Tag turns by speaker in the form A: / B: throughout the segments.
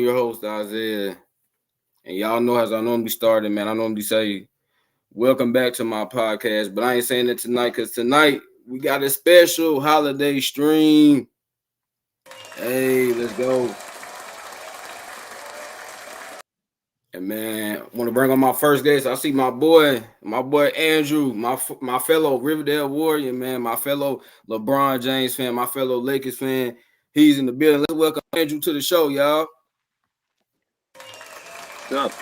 A: Your host Isaiah, and y'all know as I normally started, man. I normally say, "Welcome back to my podcast," but I ain't saying it tonight because tonight we got a special holiday stream. Hey, let's go! And man, I want to bring on my first guest. I see my boy Andrew, my fellow Riverdale Warrior, man, my fellow LeBron James fan, my fellow Lakers fan. He's in the building. Let's welcome Andrew to the show, y'all.
B: What's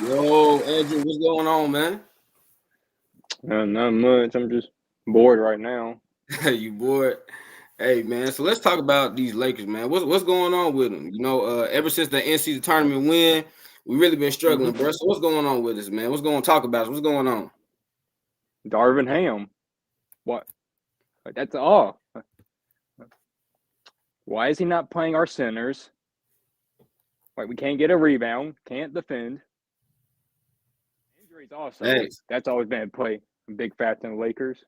A: Yo, Andrew, what's going on, man?
B: Not much. I'm just bored right now.
A: You bored? Hey man, so let's talk about these Lakers, man. What's going on with them? Ever since the NCAA tournament win, we really been struggling, bro. So what's going on with us, man? What's going to talk about? What's going on?
B: Darvin Ham. What? That's all. Why is he not playing our centers? Like we can't get a rebound, can't defend. Injuries also.
A: Thanks.
B: That's always been a big factor in the Lakers.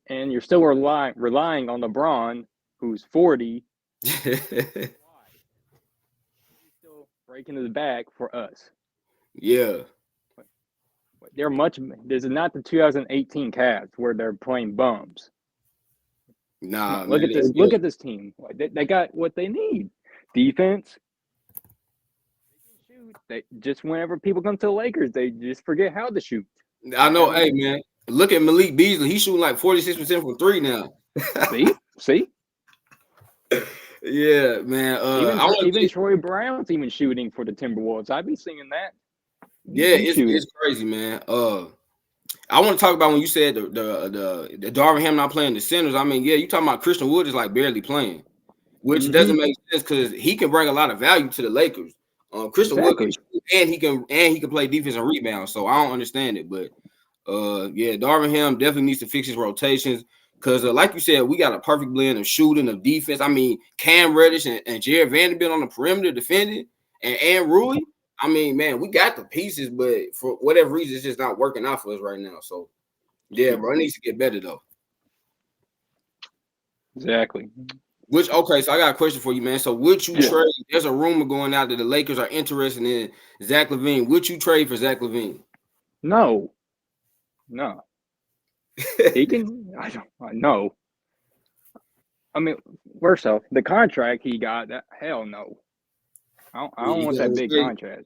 B: And you're still relying on LeBron, who's 40. He's still breaking his back for us.
A: Yeah.
B: This is not the 2018 Cavs where they're playing bums.
A: Nah,
B: look
A: man,
B: at this. Look at this team. They got what they need. Defense. They can shoot. They just whenever people come to the Lakers, they just forget how to shoot.
A: I know. Hey, man, look at Malik Beasley. He's shooting like 46% from three now.
B: See.
A: Yeah, man.
B: Even Troy Brown's even shooting for the Timberwolves. I'd be seeing that.
A: Yeah, it's crazy, man. I want to talk about when you said the Darvin Ham not playing the centers. I mean, yeah, you talking about Christian Wood is like barely playing, which doesn't make sense because he can bring a lot of value to the Lakers. Christian Wood can shoot, and he can play defense and rebound. So I don't understand it, but yeah, Darvin Ham definitely needs to fix his rotations because, like you said, we got a perfect blend of shooting, of defense. I mean, Cam Reddish and Jared Vanderbilt on the perimeter defending, and Rui. I mean, man, we got the pieces, but for whatever reason, it's just not working out for us right now. So, yeah, bro, it needs to get better though.
B: Exactly.
A: So I got a question for you, man. So, would you trade? There's a rumor going out that the Lakers are interested in Zach LaVine. Would you trade for Zach LaVine?
B: No. He can. I know. I mean, first off, the contract he got. Hell no. I don't want that big contract.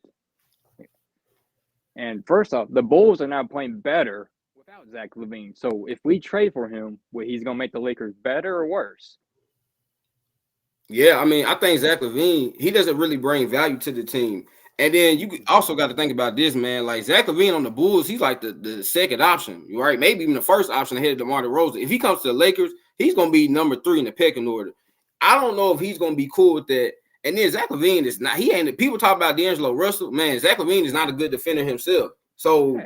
B: And first off, the Bulls are not playing better without Zach LaVine. So if we trade for him, he's going to make the Lakers better or worse?
A: Yeah, I mean, I think Zach LaVine, he doesn't really bring value to the team. And then you also got to think about this, man. Like Zach LaVine on the Bulls, he's like the second option, right? Maybe even the first option ahead of DeMar DeRozan. If he comes to the Lakers, he's going to be number 3 in the pecking order. I don't know if he's going to be cool with that. And then Zach LaVine is not. He ain't. People talk about D'Angelo Russell. Man, Zach LaVine is not a good defender himself. So,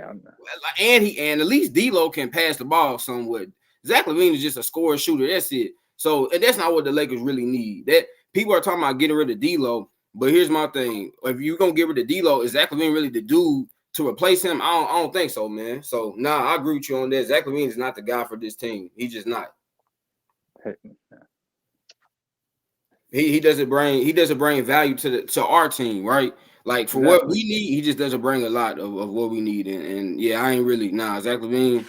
A: and at least D'Lo can pass the ball somewhat. Zach LaVine is just a scorer shooter. That's it. So, and that's not what the Lakers really need. That people are talking about getting rid of D'Lo. But here's my thing: if you're gonna get rid of D'Lo, is Zach LaVine really the dude to replace him? I don't think so, man. So, I agree with you on that. Zach LaVine is not the guy for this team. He's just not. He doesn't bring value to our team, right? Like for what we need, he just doesn't bring a lot of what we need. And yeah, I ain't really Zach LaVine.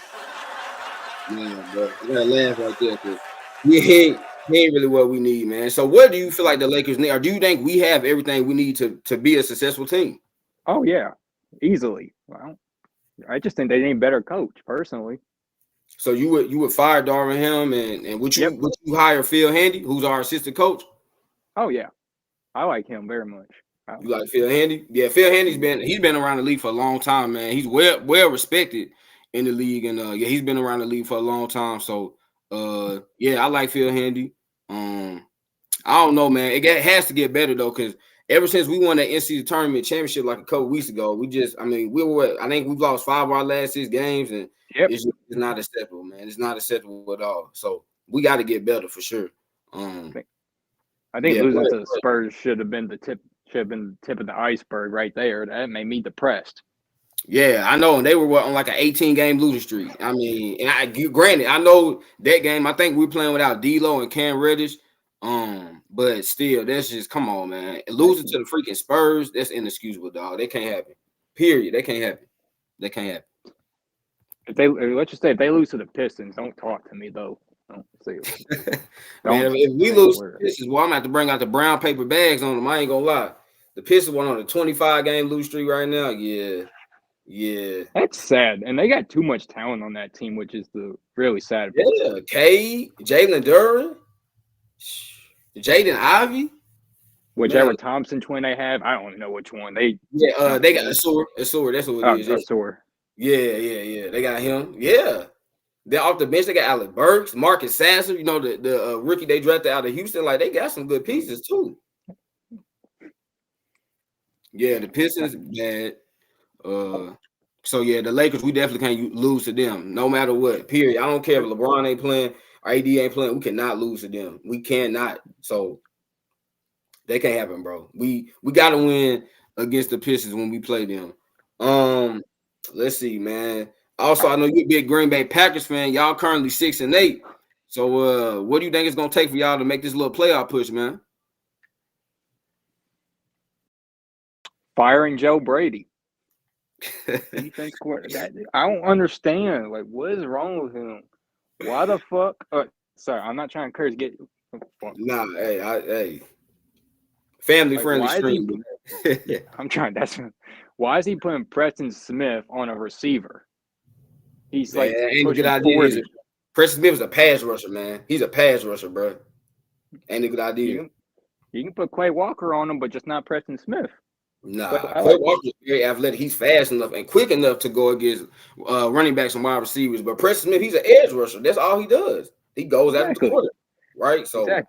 A: Yeah, bro, you gotta laugh right there, cause he ain't really what we need, man. So what do you feel like the Lakers need, or do you think we have everything we need to be a successful team?
B: Oh yeah, easily. Well, I just think they need a better coach, personally.
A: So you would fire Darvin Ham and would you hire Phil Handy, who's our assistant coach?
B: Oh yeah, I like him very much.
A: You like Phil Handy? Yeah, Phil Handy's been around the league for a long time, man. He's well respected in the league, and he's been around the league for a long time. So I like Phil Handy. I don't know, man. It has to get better though, because ever since we won that NCAA tournament championship like a couple weeks ago, I think we've lost 5 of our last 6 games, and it's not acceptable, man. It's not acceptable at all. So we got to get better for sure.
B: I think losing to the Spurs should have been the tip of the iceberg right there. That made me depressed.
A: Yeah, I know. And they were on like an 18-game losing streak. I mean, granted, I know that game. I think we were playing without D'Lo and Cam Reddish. But still, that's just come on, man. Losing to the freaking Spurs, that's inexcusable, dog. They can't happen. Period. They can't happen. They can't happen.
B: Let's just say if they lose to the Pistons, don't talk to me though. Don't say
A: man, if we lose to the Pistons, well, I'm gonna have to bring out the brown paper bags on them. I ain't gonna lie. The Pistons went on a 25-game lose streak right now. Yeah.
B: That's sad. And they got too much talent on that team, which is the really sad part.
A: Yeah, Cade, Jalen Duren, Jaden Ivey.
B: Whichever Thompson twin they have, I don't even know which one. They
A: got Asur. That's who it is.
B: Asur.
A: Yeah. They got him. Yeah. They're off the bench. They got Alec Burks, Marcus Sasser, the rookie they drafted out of Houston. Like, they got some good pieces too. Yeah, the Pistons bad. So yeah, the Lakers, we definitely can't lose to them, no matter what. Period. I don't care if LeBron ain't playing, or AD ain't playing. We cannot lose to them. We cannot. So they can't happen, bro. We got to win against the Pistons when we play them. Let's see, man. Also, I know you're a big Green Bay Packers fan. Y'all currently 6-8. So, what do you think it's gonna take for y'all to make this little playoff push, man?
B: Firing Joe Brady. Defense coordinator. I don't understand. Like, what is wrong with him? Why the fuck? Sorry, I'm not trying to curse.
A: Nah, hey. Family friendly stream.
B: I'm trying. Why is he putting Preston Smith on a receiver? He's like,
A: ain't a good idea. Preston Smith is a pass rusher, man. He's a pass rusher, bro. Ain't a good idea.
B: You can put Quay Walker on him, but just not Preston Smith.
A: Nah, Quay Walker's very athletic. He's fast enough and quick enough to go against running backs and wide receivers. But Preston Smith, he's an edge rusher. That's all he does. He goes after the quarter, right? So that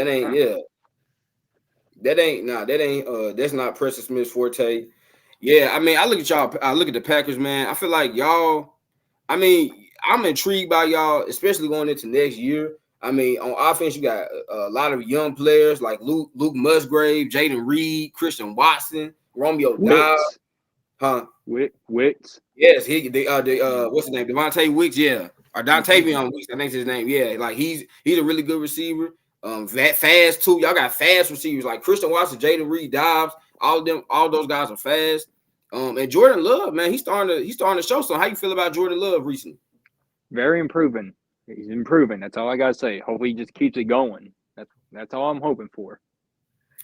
A: ain't that's not Preston Smith's forte. Yeah, I mean, I look at the Packers, man. I feel like y'all, I mean, I'm intrigued by y'all, especially going into next year. I mean, on offense, you got a lot of young players like Luke Musgrave, Jaden Reed, Christian Watson, Romeo Dobbs,
B: Wicks.
A: Yes, what's his name? Devontae Wicks, yeah, or Dontavion Wicks, I think his name. Yeah, like he's a really good receiver. That fast too. Y'all got fast receivers like Christian Watson, Jaden Reed, Dobbs. All those guys are fast. And Jordan Love, man, he's starting to show some. How you feel about Jordan Love recently?
B: Very improving. He's improving. That's all I gotta say. Hopefully, he just keeps it going. That's all I'm hoping for.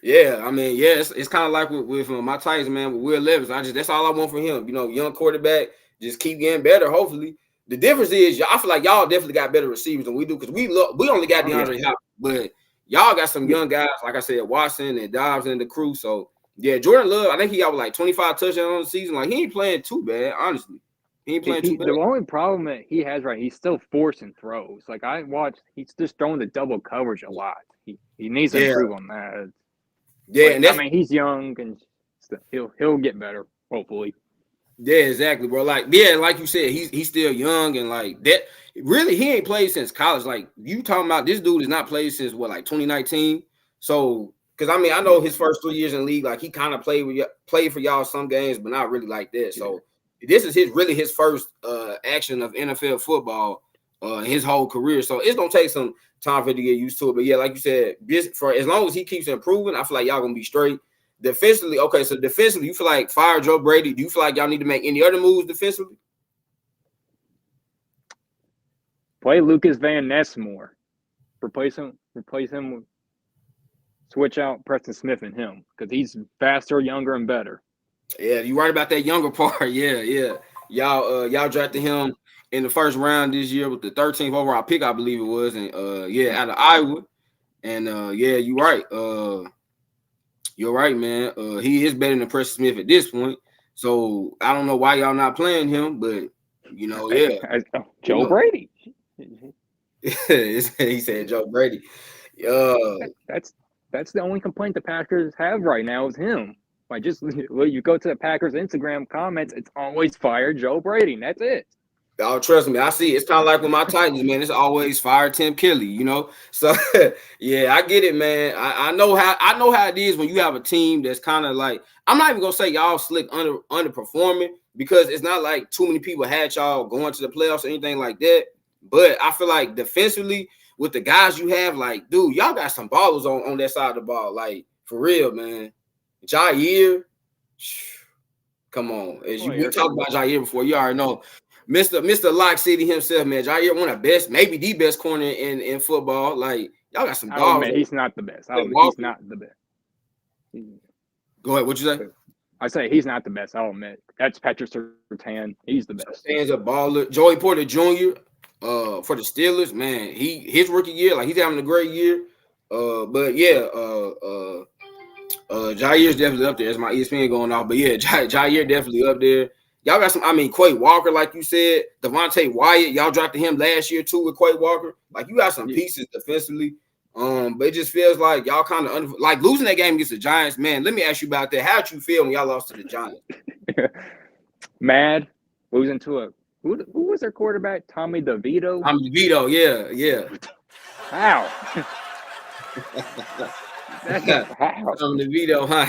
A: Yeah, I mean, yeah, it's kind of like with my Titans, man, with Will Levis. That's all I want from him. Young quarterback, just keep getting better. Hopefully, the difference is I feel like y'all definitely got better receivers than we do because we only got DeAndre Hopkins, but y'all got some young guys, like I said, Watson and Dobbs and the crew. So yeah, Jordan Love, I think he got like 25 touchdowns on the season. Like, he ain't playing too bad, honestly. He ain't playing too bad.
B: The only problem that he has, right, he's still forcing throws. Like, he's just throwing the double coverage a lot. He needs to improve on that.
A: Yeah,
B: and I mean, he's young and he'll get better, hopefully.
A: Yeah, exactly, bro. Like you said, he's still young and like that. Really, he ain't played since college. Like, you talking about, this dude has not played since like 2019. So, because I mean, I know his first 3 years in the league, like he kind of played for y'all some games, but not really like that. So this is his first action of NFL football his whole career. So it's gonna take some time for him to get used to it. But yeah, like you said, for as long as he keeps improving, I feel like y'all gonna be straight. Defensively, okay, so defensively, you feel like fire Joe Brady? Do you feel like y'all need to make any other moves defensively?
B: Play Lucas Van Ness more. Replace him with, switch out Preston Smith and him because he's faster, younger, and better.
A: Yeah, you're right about that younger part. Yeah. Y'all drafted him in the first round this year with the 13th overall pick, I believe it was, and out of Iowa. And yeah, you're right. You're right, man. He is better than Preston Smith at this point. So I don't know why y'all not playing him, but yeah.
B: Joe Brady.
A: He said Joe Brady.
B: That's the only complaint the Packers have right now is him. Like, just you go to the Packers Instagram comments, it's always fire Joe Brady. That's it.
A: Oh, trust me, I see. It's kind of like with my Titans, man. It's always fire Tim Kelly, So yeah, I get it, man. I know how it is when you have a team that's kind of like, I'm not even gonna say y'all slick underperforming because it's not like too many people had y'all going to the playoffs or anything like that. But I feel like defensively, with the guys you have, like, dude, y'all got some ballers on that side of the ball. Like, for real, man. Jair, come on. We talked about Jair before. You already know. Mr. Lock City himself, man. Jair, one of the best, maybe the best corner in football. Like, y'all got some dogs.
B: He's not the best. He's not the best.
A: Go ahead. What you say?
B: I say he's not the best. I'll admit. That's Patrick Surtain. He's the best.
A: Surtain's a baller. Joey Porter Jr. For the Steelers, man. His rookie year, like, he's having a great year. But yeah, Jair's definitely up there. That's my ESPN going off. But yeah, Jair definitely up there. Y'all got some, Quay Walker, like you said, Devontae Wyatt. Y'all drafted him last year too with Quay Walker. Like, you got some pieces defensively. But it just feels like y'all kind of like losing that game against the Giants, man. Let me ask you about that. How'd you feel when y'all lost to the Giants?
B: Mad, losing to who was their quarterback? Tommy DeVito.
A: Tommy DeVito, yeah.
B: How? How?
A: Tommy DeVito, huh?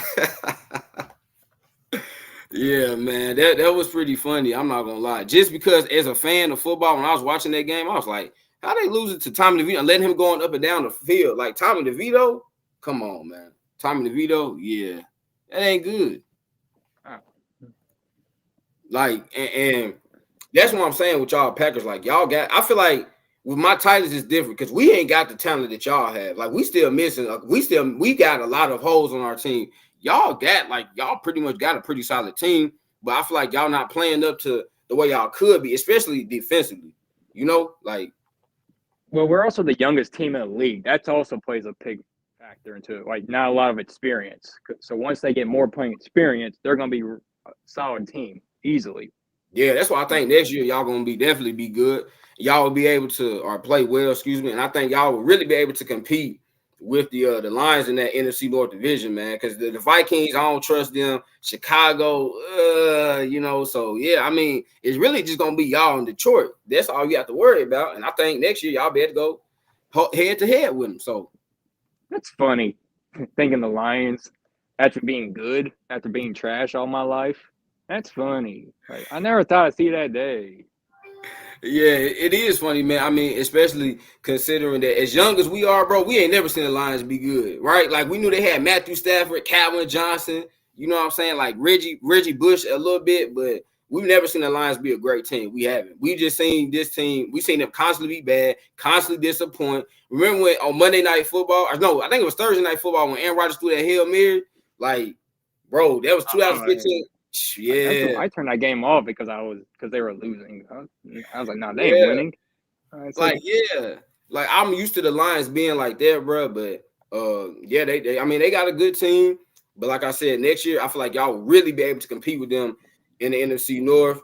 A: Yeah, man, that was pretty funny. I'm not gonna lie. Just because as a fan of football, when I was watching that game, I was like, how they lose it to Tommy DeVito and letting him going up and down the field? Like, Tommy DeVito? Come on, man. Tommy DeVito? Yeah. That ain't good. Like, and that's what I'm saying with y'all Packers. Like, y'all got, I feel like with my Titans it's different because we ain't got the talent that y'all have. Like, we still missing. We got a lot of holes on our team. Y'all pretty much got a pretty solid team, but I feel like y'all not playing up to the way y'all could be, especially defensively. You know, like.
B: Well, we're also the youngest team in the league. That also plays a big factor into it. Like, not a lot of experience. So once they get more playing experience, they're going to be a solid team easily.
A: Yeah, that's why I think next year y'all going to definitely be good. Y'all will be able to or play well, and I think y'all will really be able to compete with the Lions in that NFC North division, man, because the Vikings, I don't trust them. Chicago, so yeah, it's really just gonna be y'all in Detroit. That's all you have to worry about, and I think next year y'all be able to go head to head with them. So
B: that's funny, thinking the Lions after being good, after being trash all my life. That's funny. Like, I never thought I'd see that day.
A: Yeah, it is funny, man. Especially considering that as young as we are, bro, we ain't never seen the Lions be good, right? Like, we knew they had Matthew Stafford, Calvin Johnson, you know what I'm saying? Like Reggie Bush a little bit, but we've never seen the Lions be a great team. We haven't. We just seen this team. We seen them constantly be bad, constantly disappoint. Remember when on Monday Night Football? No, I think it was Thursday Night Football when Aaron Rodgers threw that Hail Mary. Like, bro, that was 2015. Yeah,
B: I turned that game off because they were losing. I was like, nah, they ain't winning.
A: Like I'm used to the Lions being like that, bro. But they got a good team. But like I said, next year I feel like y'all will really be able to compete with them in the NFC North.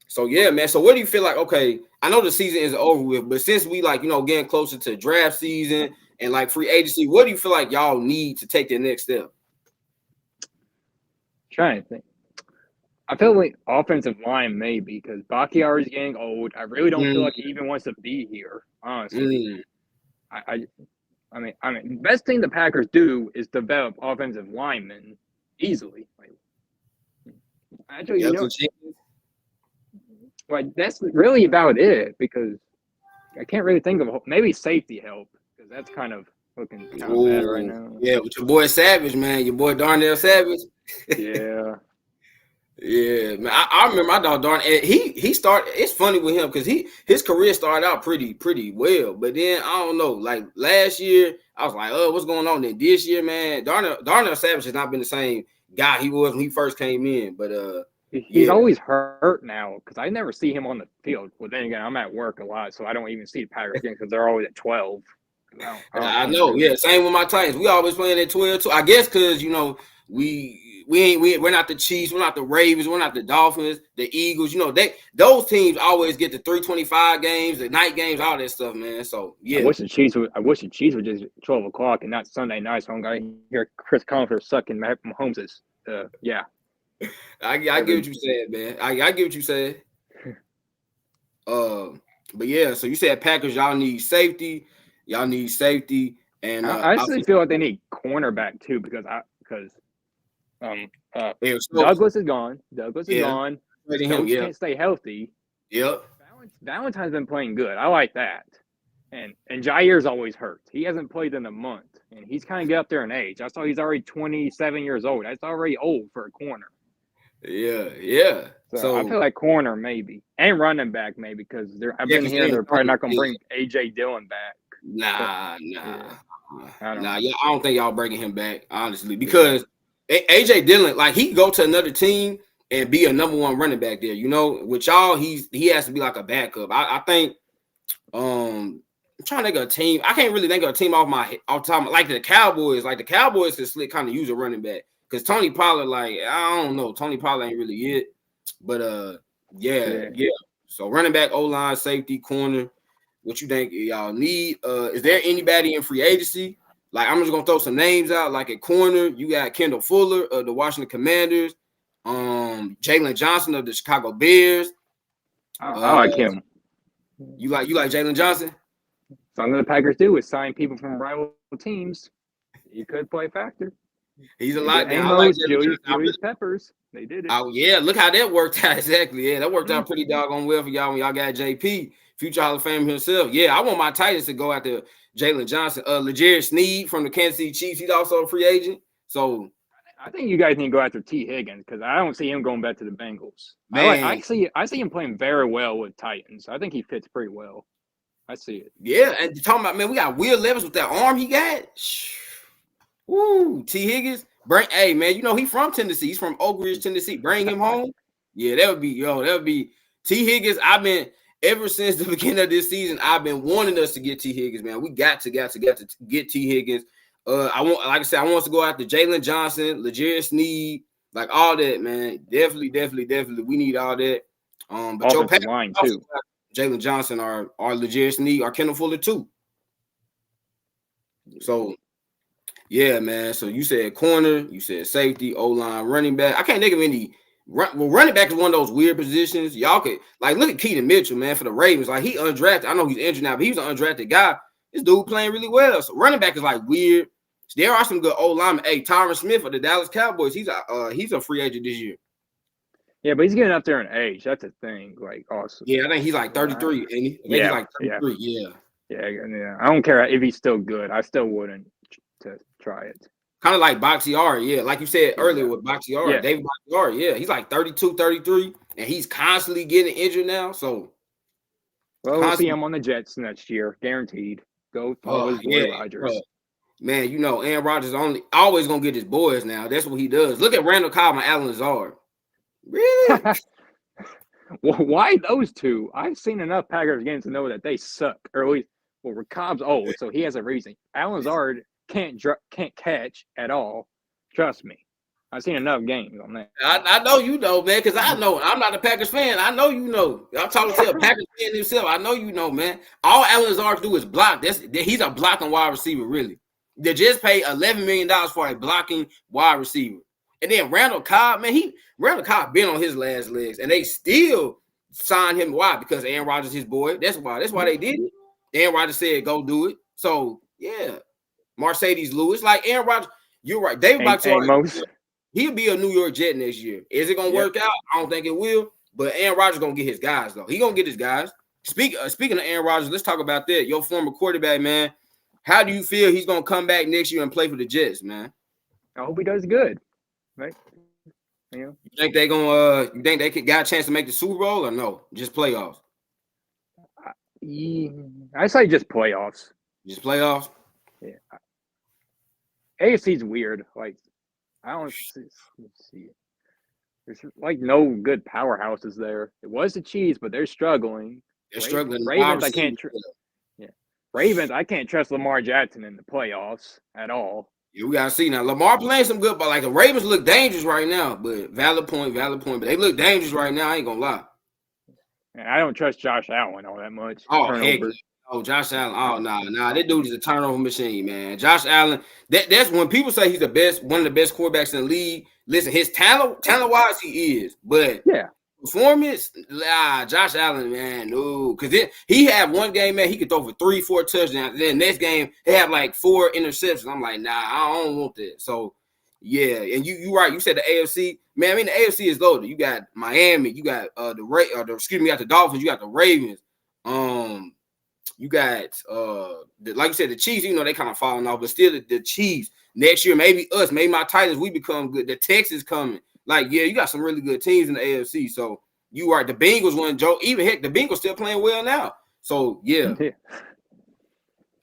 A: So yeah, man. So what do you feel like? Okay, I know the season is over with, but since we getting closer to draft season and like free agency, what do you feel like y'all need to take the next step?
B: Trying to think. I feel like offensive line maybe because Bakhtiari is getting old. I really don't feel like he even wants to be here, honestly. I mean, the best thing the Packers do is develop offensive linemen easily. Actually, that's really about it because I can't really think of maybe safety help because that's kind of looking kind of bad right now.
A: Yeah, with your boy Savage, man, your boy Darnell Savage.
B: Yeah.
A: Yeah, man. I remember my dog Darnell. He started. It's funny with him because his career started out pretty well, but then I don't know. Like last year, I was like, "Oh, what's going on?" Then this year, man, Darnell Savage has not been the same guy he was when he first came in. But
B: he's always hurt now because I never see him on the field. Well, then again, I'm at work a lot, so I don't even see the Packers games because they're always at 12.
A: I know. Yeah, same with my Titans. We always playing at 12 too. I guess because we're not the Chiefs, we're not the Ravens, we're not the Dolphins, the Eagles. Those teams always get the 325 games, the night games, all that stuff, man. So yeah.
B: I wish the Chiefs would just 12 o'clock and not Sunday night. So I'm gonna hear Chris Collinsworth sucking Mahomes. Yeah.
A: I get what you said, man. I get what you said. But yeah, so you said Packers, y'all need safety. And
B: I actually feel like they need cornerback too because Douglas is gone. Gone. He can't stay healthy.
A: Yep.
B: Valentine's been playing good. I like that. And Jair's always hurt. He hasn't played in a month, and he's kind of get up there in age. I saw he's already 27 years old. That's already old for a corner.
A: Yeah.
B: So I feel like corner maybe, and running back maybe, because I've been hearing they're probably not going to bring AJ Dillon back.
A: Nah. Yeah, I don't think y'all bringing him back, honestly, because AJ Dillon, like, he can go to another team and be a number one running back there. You know, with y'all, he has to be like a backup. I think. I'm trying to think of a team. I can't really think of a team off top, like the Cowboys. Like the Cowboys could slick kind of use a running back because Tony Pollard, like, I don't know, Tony Pollard ain't really it. But yeah. So running back, O-line, safety, corner. What you think y'all need? Is there anybody in free agency? Like, I'm just gonna throw some names out. Like at corner, you got Kendall Fuller of the Washington Commanders, Jalen Johnson of the Chicago Bears.
B: I like him.
A: You like Jalen Johnson?
B: Something the Packers do is sign people from rival teams. He could play a factor.
A: He's a lot.
B: Amos, Julius Peppers. They did it.
A: Oh yeah, look how that worked out. Exactly. Yeah, that worked out pretty doggone well for y'all when y'all got JP, future Hall of Fame himself. Yeah, I want my Titans to go after Jalen Johnson. L'Jarius Sneed from the Kansas City Chiefs. He's also a free agent. So
B: I think you guys need to go after T. Higgins because I don't see him going back to the Bengals. Man. I see him playing very well with Titans. I think he fits pretty well. I see it.
A: Yeah, and talking about, man, we got Will Levis with that arm he got. Woo, T. Higgins. Hey, man, you know he from Tennessee. He's from Oak Ridge, Tennessee. Bring him home. Yeah, that would be T. Higgins. I've been ever since the beginning of this season. I've been wanting us to get T. Higgins, man. We got to get T. Higgins. I want us to go after Jalen Johnson, L'Jarius Sneed, like all that, man. Definitely. We need all that. But Joe Patrick
B: line too.
A: Jalen Johnson or L'Jarius Sneed or Kendall Fuller too. So yeah, man. So you said corner, you said safety, O-line, running back. I can't think of any. Running back is one of those weird positions. Y'all could like look at Keaton Mitchell, man, for the Ravens. Like he undrafted. I know he's injured now, but he was an undrafted guy. This dude playing really well. So running back is like weird. There are some good old linemen. Hey, Tyron Smith of the Dallas Cowboys. He's a free agent this year.
B: Yeah, but he's getting up there in age. That's a thing. Like, awesome.
A: Yeah, I think he's like 33. Ain't he? He's like 33.
B: Yeah. I don't care if he's still good. I still wouldn't to try it.
A: Kind of like Bakhtiari, yeah. Like you said earlier with Bakhtiari, David Bakhtiari, yeah. He's like 32, 33, and he's constantly getting injured now. So,
B: we'll see him on the Jets next year, guaranteed. Go follow Aaron Rodgers. Bro.
A: Man, you know, Aaron Rodgers always gonna get his boys now. That's what he does. Look at Randall Cobb and Alan Lazard. Really?
B: Well, why those two? I've seen enough Packers games to know that they suck. Or at least, Cobb's old, so he has a reason. Alan Lazard can't catch at all. Trust me. I've seen enough games on that.
A: I know you know, man, because I know. I'm not a Packers fan. I know you know. I'm talking to a Packers fan himself. I know you know, man. All Alan Lazard do is block. He's a blocking wide receiver, really. They just paid $11 million for a blocking wide receiver. And then Randall Cobb, man, Randall Cobb been on his last legs, and they still signed him. Why? Because Aaron Rodgers his boy. That's why they did it. Aaron Rodgers said, go do it. So, yeah. Mercedes Lewis. Like Aaron Rodgers, you're right. David Bakhtiari, he'll be a New York Jet next year. Is it going to work out? I don't think it will. But Aaron Rodgers going to get his guys, though. He going to get his guys. Speaking of Aaron Rodgers, let's talk about that. Your former quarterback, man. How do you feel he's going to come back next year and play for the Jets, man?
B: I hope he does good. Right?
A: You think they got a chance to make the Super Bowl or no? Just playoffs?
B: I say just playoffs.
A: Just playoffs?
B: Yeah. AFC's weird. Like, I don't see it. There's like no good powerhouses there. It was the Chiefs, but they're struggling.
A: Struggling.
B: Ravens, I can't. Ravens, I can't trust Lamar Jackson in the playoffs at all.
A: Yeah, we gotta see now. Lamar playing some good, but like the Ravens look dangerous right now. But valid point. But they look dangerous right now. I ain't gonna lie.
B: And I don't trust Josh Allen all that much.
A: Oh, heck. Oh, Josh Allen. Oh, nah. That dude is a turnover machine, man. Josh Allen. That's when people say he's one of the best quarterbacks in the league. Listen, his talent-wise, he is. But performance, Josh Allen, man, no. Because he had one game, man, he could throw for 3-4 touchdowns. Then next game, they have like 4 interceptions. I'm like, nah, I don't want that. So, yeah. And you right. You said the AFC. Man, I mean, the AFC is loaded. You got Miami. You got the Dolphins. You got the Ravens. You got like you said, the Chiefs, they kind of falling off, but still the Chiefs next year, maybe us, maybe my Titans, we become good. The Texans coming. Like, yeah, you got some really good teams in the AFC. So you are the Bengals when Joe, even heck, the Bengals still playing well now. So yeah.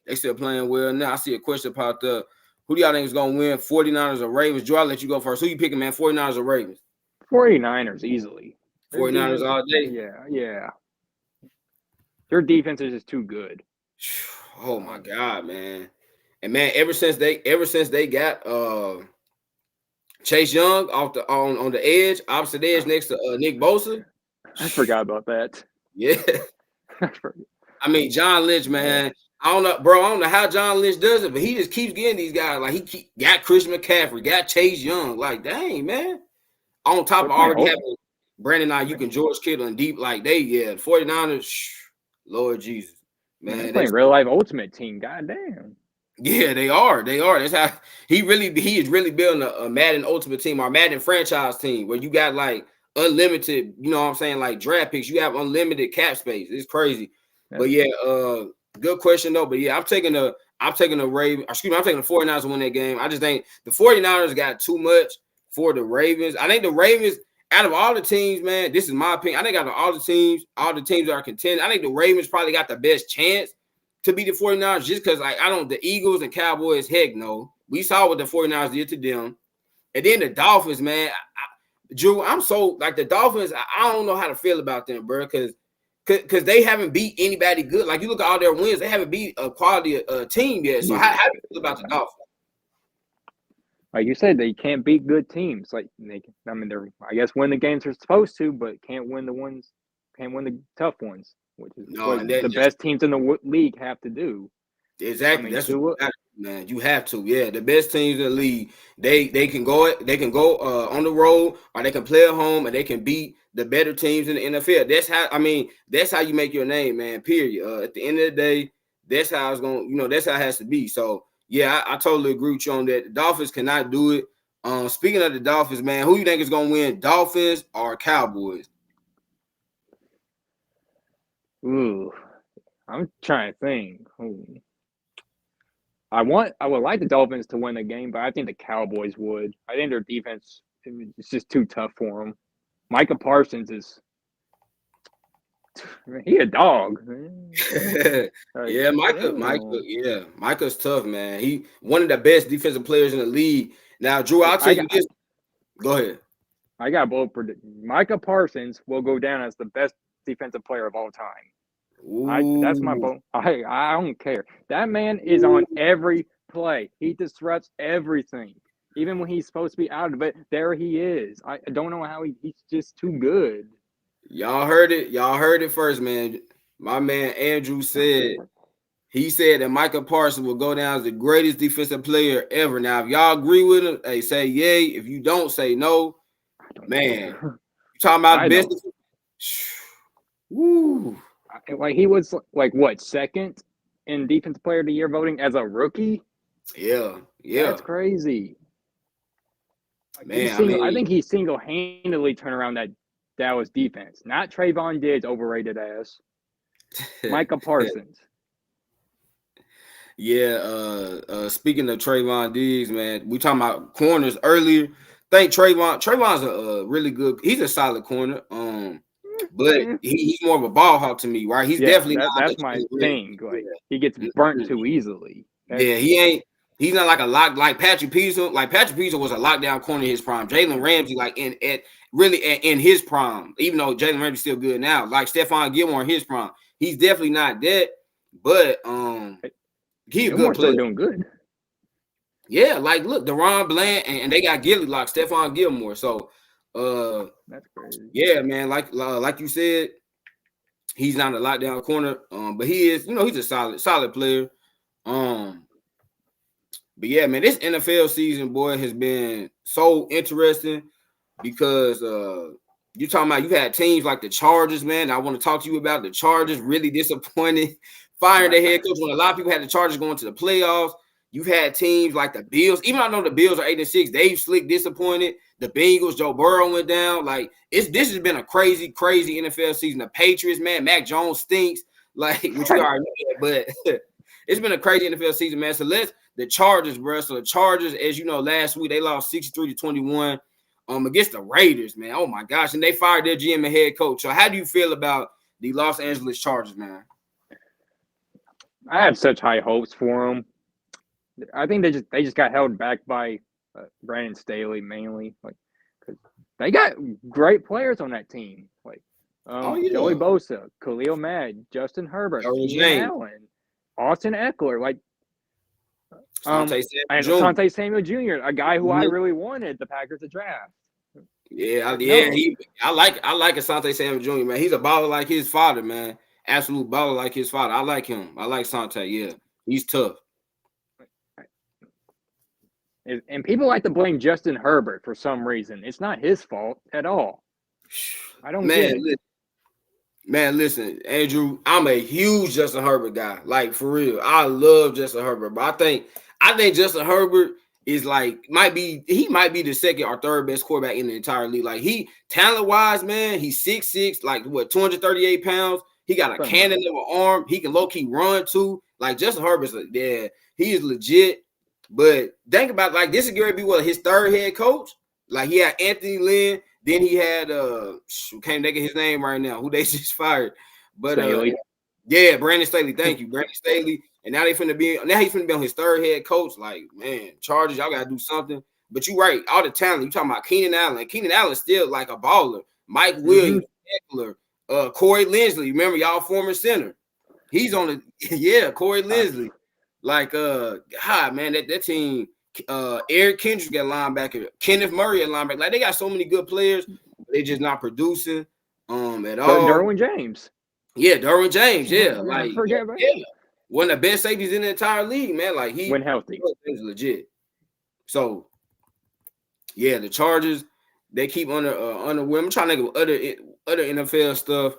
A: They still playing well now. I see a question popped up. Who do y'all think is gonna win? 49ers or Ravens? Joe, I'll let you go first. Who you picking, man? 49ers or Ravens?
B: 49ers easily.
A: 49ers all day.
B: Yeah. Their defense is just too good.
A: Oh my God, man. And man, ever since they got Chase Young on the edge, opposite edge next to Nick Bosa.
B: I forgot about that.
A: Yeah. I mean, John Lynch, man. I don't know, bro. I don't know how John Lynch does it, but he just keeps getting these guys. Like he got Christian McCaffrey, got Chase Young. Like, dang, man. On top of already having Brandon Ayuk and George Kittle and deep, like the 49ers, Lord Jesus. Man,
B: they're playing real life ultimate team. Goddamn.
A: Yeah, they are. That's how he is really building a Madden ultimate team or Madden franchise team where you got like unlimited, you know what I'm saying, like draft picks. You have unlimited cap space. It's crazy. But yeah, good question though. But yeah, I'm taking the Ravens. I'm taking the 49ers to win that game. I just think the 49ers got too much for the Ravens. I think the Ravens, out of all the teams, man, this is my opinion. I think out of all the teams that are contending, I think the Ravens probably got the best chance to beat the 49ers just because, like, the Eagles and Cowboys, heck no. We saw what the 49ers did to them. And then the Dolphins, man. Drew, I'm so, like, the Dolphins, I don't know how to feel about them, bro, because they haven't beat anybody good. Like, you look at all their wins, they haven't beat a quality team yet. So how do you feel about the Dolphins?
B: Like you said, they can't beat good teams. Like they're, I guess, win the games they're supposed to, but can't win the tough ones, which is what the best teams in the league have to do.
A: Exactly. That's what man. You have to. Yeah, the best teams in the league, they can go on the road, or they can play at home, and they can beat the better teams in the NFL. That's how you make your name, man. Period. At the end of the day, that's how it's going. That's how it has to be. So yeah, I totally agree with you on that. The Dolphins cannot do it. Speaking of the Dolphins, man, who you think is going to win, Dolphins or Cowboys?
B: Ooh, I'm trying to think. Ooh. I would like the Dolphins to win the game, but I think the Cowboys would. I think their defense is just too tough for them. Micah Parsons is he a dog.
A: Yeah, Micah's tough, man. He one of the best defensive players in the league. Now, Drew, I'll tell you this. Go ahead.
B: I got both predict. Micah Parsons will go down as the best defensive player of all time. That's my vote. I don't care. That man is on every play. He disrupts everything. Even when he's supposed to be out of it, there he is. I don't know how he's just too good.
A: Y'all heard it first, man. My man Andrew said that Micah Parsons will go down as the greatest defensive player ever. Now, if y'all agree with him, hey, say yay. If you don't, say no. Man, you talking about the best?
B: Woo. Like he was like what, second in defensive player of the year voting as a rookie?
A: Yeah.
B: That's crazy.
A: Man,
B: I think he single-handedly turned around that Dallas defense. Not Trayvon Diggs, overrated ass. Micah Parsons.
A: Yeah. Speaking of Trayvon Diggs, man, we talking about corners earlier. I think Trayvon's a really good. He's a solid corner. But he's more of a ball hawk to me, right? He's definitely
B: that's my thing. Like he gets burnt too easily.
A: He's not like a lock like Patrick Peterson. Like Patrick Peterson was a lockdown corner in his prime. Jalen Ramsey, like in his prime, even though Jalen Ramsey's still good now. Like Stephon Gilmore in his prime, he's definitely not that. But he's a good player.
B: Doing good.
A: Yeah, like look, Deron Bland and they got Gilly like Stephon Gilmore. So
B: that's crazy.
A: Yeah, man. Like you said, he's not a lockdown corner. But he is, he's a solid player. But yeah, man, this NFL season, boy, has been so interesting because you're talking about you've had teams like the Chargers, man. I want to talk to you about the Chargers. Really disappointed, firing their head coach when a lot of people had the Chargers going to the playoffs. You've had teams like the Bills. Even though I know the Bills are 8-6, Dave Slick disappointed. The Bengals, Joe Burrow went down. Like this has been a crazy NFL season. The Patriots, man, Mac Jones stinks. like which we already know that, but it's been a crazy NFL season, man. So the Chargers, bro. So the Chargers, as you know, last week they lost 63-21 against the Raiders, man. Oh my gosh, and they fired their GM and head coach. So how do you feel about the Los Angeles Chargers, man?
B: I had such high hopes for them. I think they just got held back by Brandon Staley mainly, like because they got great players on that team, like Joey Bosa, Khalil Mack, Justin Herbert, Keenan Allen, Austin Eckler, like Asante Samuel Jr., a guy who I really wanted the Packers to draft.
A: I like Asante Samuel Jr., man. He's a baller like his father, man. Absolute baller like his father. I like him. I like Asante. Yeah, he's tough.
B: And people like to blame Justin Herbert for some reason. It's not his fault at all. I don't get it.
A: Listen, Andrew, I'm a huge Justin Herbert guy. Like, for real. I love Justin Herbert. But I think Justin Herbert is he might be the second or third best quarterback in the entire league. Like, he talent-wise, man, he's 6'6", like 238 pounds. He got a cannon of an arm. He can low-key run too. Like, Justin Herbert's he is legit. But think about, like, this is going to be his third head coach. Like, he had Anthony Lynn. Then he had can't think of his name right now, who they just fired. But Brandon Staley. Thank you, Brandon Staley. And now he's finna be on his third head coach. Like, man, Chargers, y'all gotta do something. But you're right, all the talent. You talking about Keenan Allen. Keenan Allen's still like a baller. Mike Williams, Eckler, Corey Linsley. Remember y'all former center? He's on the Corey Linsley. Like, man, that team. Eric Kendricks got linebacker, Kenneth Murray at linebacker. Like, they got so many good players, but they just not producing at all.
B: Derwin James.
A: Yeah, Derwin James. Yeah, like one of the best safeties in the entire league, man. Like, he
B: when healthy,
A: is legit. So, yeah, the Chargers, they keep on the win. I'm trying to think of other NFL stuff.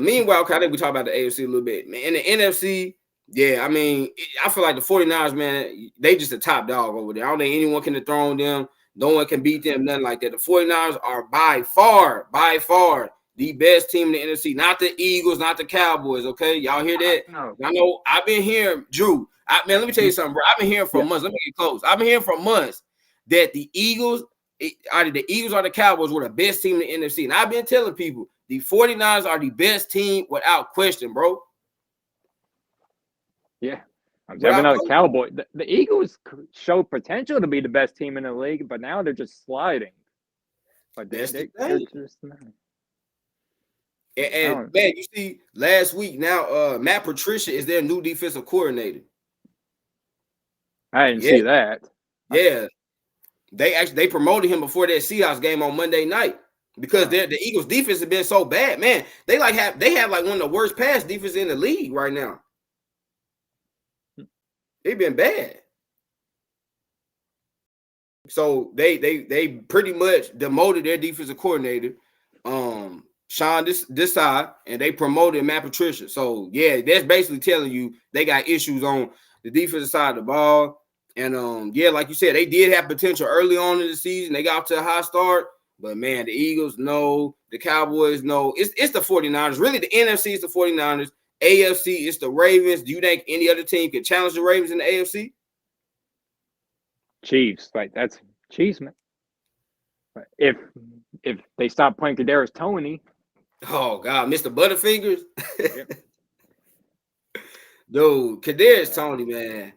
A: Meanwhile, I think we talk about the AFC a little bit, man. In the NFC. Yeah, I mean, I feel like the 49ers, man, they just a top dog over there. I don't think anyone can dethrone them. No one can beat them, nothing like that. The 49ers are by far, the best team in the NFC. Not the Eagles, not the Cowboys, okay? Y'all hear that? I know I've been hearing, Drew, let me tell you something, bro. I've been hearing for months. Let me get close. I've been hearing for months that the Eagles, either the Eagles or the Cowboys were the best team in the NFC. And I've been telling people the 49ers are the best team without question, bro.
B: Yeah, I'm definitely not a Cowboy. The Eagles show potential to be the best team in the league, but now they're just sliding. Like
A: that's the thing. And man, you see, last week now, Matt Patricia is their new defensive coordinator.
B: I didn't see that.
A: Yeah, they promoted him before that Seahawks game on Monday night because the Eagles' defense has been so bad. Man, they have like one of the worst pass defenses in the league right now. They've been bad. So they pretty much demoted their defensive coordinator, Sean Desai, and they promoted Matt Patricia. So yeah, that's basically telling you they got issues on the defensive side of the ball. And like you said, they did have potential early on in the season. They got off to a high start, but man, the Eagles no, the Cowboys no. It's the 49ers. Really, the NFC is the 49ers. AFC is the Ravens. Do you think any other team could challenge the Ravens in the AFC?
B: Chiefs, like that's Chiefs, man. If they stop playing Kadarius Toney,
A: oh God, Mr. Butterfingers, dude, Kadarius Toney, man.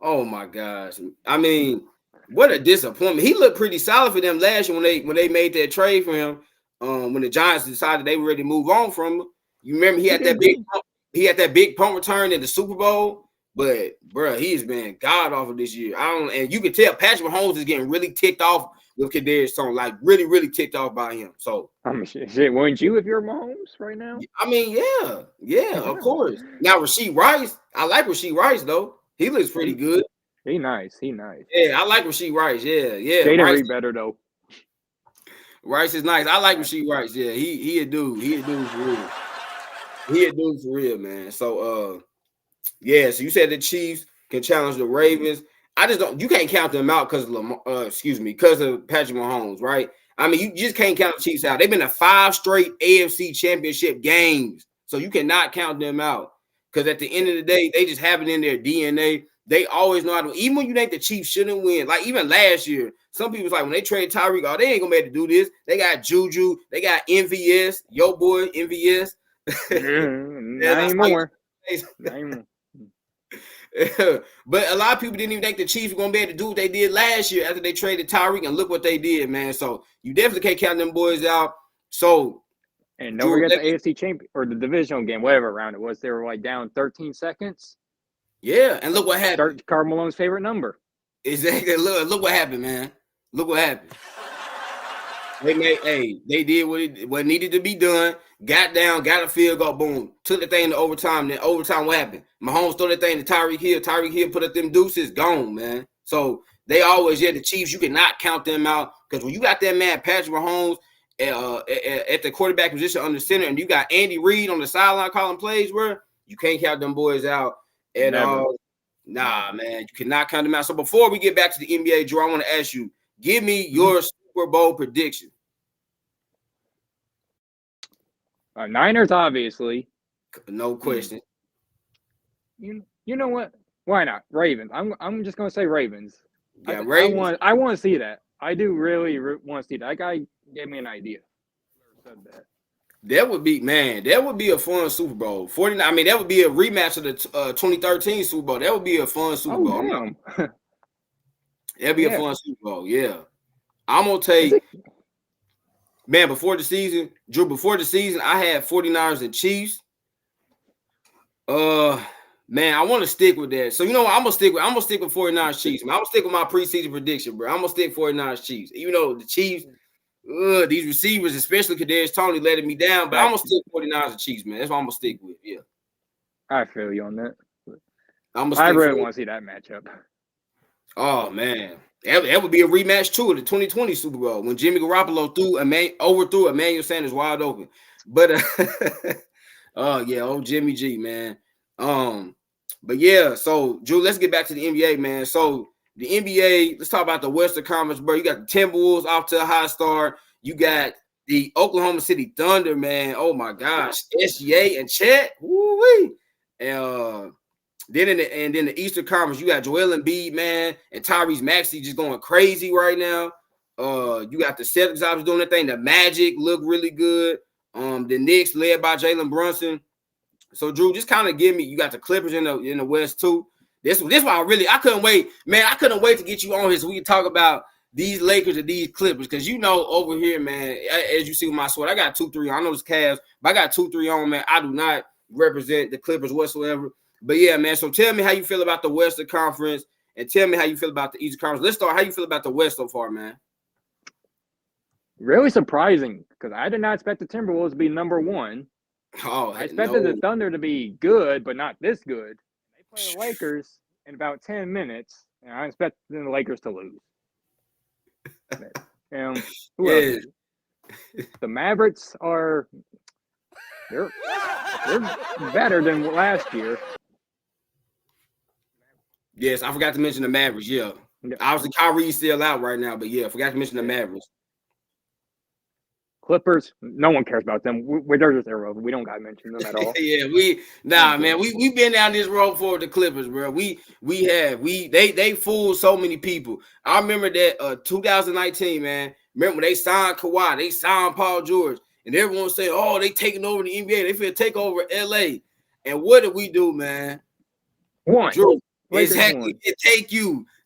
A: Oh my gosh, I mean, what a disappointment. He looked pretty solid for them last year when they made that trade for him. When the Giants decided they were ready to move on from him, you remember he had that big punt return in the Super Bowl. But bro, he's been god awful this year. And you can tell Patrick Mahomes is getting really ticked off with Kadarius Toney, like really, really ticked off by him. So
B: shit, wouldn't you if you're Mahomes right now?
A: I mean, yeah, of course. Now Rashee Rice, I like Rashee Rice though. He looks pretty good.
B: He nice.
A: Yeah, I like Rashee Rice. Yeah.
B: Jaden Reed better though.
A: Rice is nice. I like Rashee Rice. Yeah, he a dude. He a dude for real. He a dude for real, man. So so you said the Chiefs can challenge the Ravens. I just don't. You can't count them out because of Patrick Mahomes, right? I mean, you just can't count the Chiefs out. They've been to 5 straight AFC Championship games. So you cannot count them out because at the end of the day, they just have it in their DNA. They always know how to, even when you think the Chiefs shouldn't win, like even last year, some people's like when they trade Tyreek, oh, they ain't gonna be able to do this. They got Juju, they got MVS, yo boy, MVS.
B: Not anymore. Not anymore.
A: But a lot of people didn't even think the Chiefs were gonna be able to do what they did last year after they traded Tyreek, and look what they did, man. So you definitely can't count them boys out. So
B: and don't forget the AFC champion or the divisional game, whatever round it was, they were like down 13 seconds.
A: Yeah, and look what happened.
B: Karl Malone's favorite number.
A: Exactly. Look what happened, man. Look what happened. They did what needed to be done. Got down, got a field goal, boom. Took the thing to overtime. Then overtime, what happened? Mahomes threw that thing to Tyreek Hill. Tyreek Hill put up them deuces, gone, man. So they always, the Chiefs, you cannot count them out because when you got that man Patrick Mahomes at the quarterback position under center, and you got Andy Reid on the sideline calling plays, where you can't count them boys out at all. Nah, man, you cannot count them out. So before we get back to the NBA, Drew, I want to ask you, give me your Super Bowl prediction.
B: Niners, obviously.
A: No question.
B: You know what? Why not? Ravens. I'm just gonna say Ravens.
A: Yeah, Ravens.
B: I want to see that. I do really want to see that. That guy gave me an idea. Said that.
A: That would be a fun Super Bowl. 49. I mean, that would be a rematch of the 2013 Super Bowl. That would be a fun Super Bowl.
B: Damn.
A: That'd be a fun Super Bowl. Yeah, I'm gonna take. Man, before the season, Drew, I had 49ers and Chiefs. Man, I want to stick with that. So, you know what? I'm gonna stick with 49ers Chiefs. Man, I'm gonna stick with my preseason prediction, bro. I'm gonna stick 49ers Chiefs. Even though the Chiefs, these receivers, especially Kadarius Toney, letting me down, but I'm gonna stick 49ers and Chiefs, man. That's what I'm gonna stick with. Yeah.
B: I feel you on that.
A: I
B: really want to see that matchup.
A: Oh man. That would be a rematch too of the 2020 Super Bowl when Jimmy Garoppolo overthrew Emmanuel Sanders wide open. But old Jimmy G, man. But yeah, so Drew, let's get back to the NBA, man. So the NBA, let's talk about the Western Conference, bro. You got the Timberwolves off to a high start. You got the Oklahoma City Thunder, man. Oh my gosh, SGA and Chet. Woo-wee. Then in the Eastern Conference, you got Joel Embiid, man, and Tyrese Maxey just going crazy right now. You got the Celtics obviously doing their thing. The Magic look really good. The Knicks led by Jalen Brunson. So Drew, just kind of give me. You got the Clippers in the West too. This why I couldn't wait, man. I couldn't wait to get you on here so we can talk about these Lakers and these Clippers because over here, man. As you see with my sweat, I got 2-3 on. I know it's Cavs, but I got 2-3 on, man. I do not represent the Clippers whatsoever. But yeah, man. So tell me how you feel about the Western Conference, and tell me how you feel about the Eastern Conference. Let's start. How you feel about the West so far, man?
B: Really surprising because I did not expect the Timberwolves to be number one.
A: Oh,
B: I expected the Thunder to be good, but not this good. They play the Lakers in about 10 minutes, and I expect the Lakers to lose. The Mavericks they're better than last year.
A: Yes, I forgot to mention the Mavericks. Yeah. Obviously Kyrie's still out right now, but yeah, I forgot to mention the Mavericks.
B: Clippers, no one cares about them. They're just irrelevant. We don't got to mention them at all.
A: Yeah, man. We've been down this road for the Clippers, bro. They fooled so many people. I remember that 2019, man. Remember when they signed Kawhi, they signed Paul George, and everyone said, "Oh, they taking over the NBA. They finna take over LA." And what did we do, man? Drew, exactly.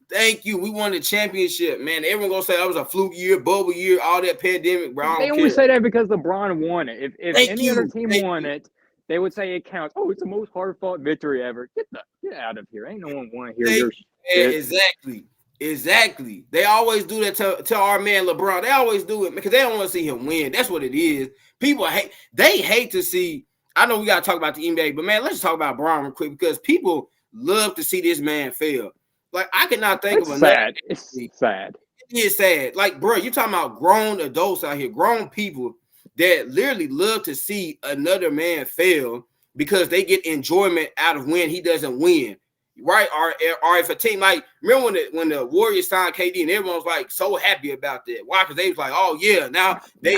A: Thank you. We won the championship, man. Everyone gonna say that was a fluke year, bubble year, all that pandemic, bro.
B: They only say that because LeBron won it. If any other team won it, they would say it counts. Oh, it's the most hard-fought victory ever. Get out of here. Ain't no one want to hear your shit.
A: Exactly. They always do that to our man LeBron. They always do it because they don't want to see him win. That's what it is. People hate to see. I know we gotta talk about the NBA, but man, let's just talk about Bron real quick because people love to see this man fail. Like, I cannot think of another.
B: It's sad.
A: It is sad. Like, bro, you're talking about grown adults out here, grown people that literally love to see another man fail because they get enjoyment out of when he doesn't win, right? Or if a team, like, remember when the Warriors signed KD and everyone was like so happy about that. Why? Because they was like, oh yeah, now they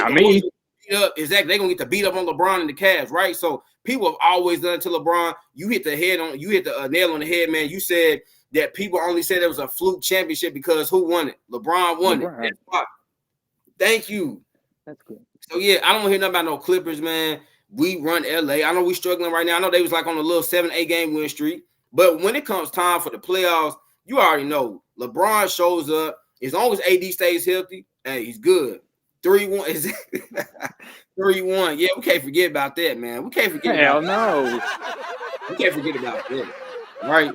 A: beat up. Exactly, they're gonna get to beat up on LeBron and the Cavs, right? So people have always done it to LeBron. You hit the nail on the head, man. You said that people only said it was a fluke championship because who won it? LeBron won it. That's why. Thank you.
B: That's good.
A: So yeah, I don't hear nothing about no Clippers, man. We run LA. I know we struggling right now. I know they was like on a little 7-8 game win streak. But when it comes time for the playoffs, you already know LeBron shows up. As long as AD stays healthy, hey, he's good. 3-1 is 3-1. Yeah, we can't forget about that, man. We can't forget
B: Hell
A: about
B: no.
A: We can't forget about that. Right?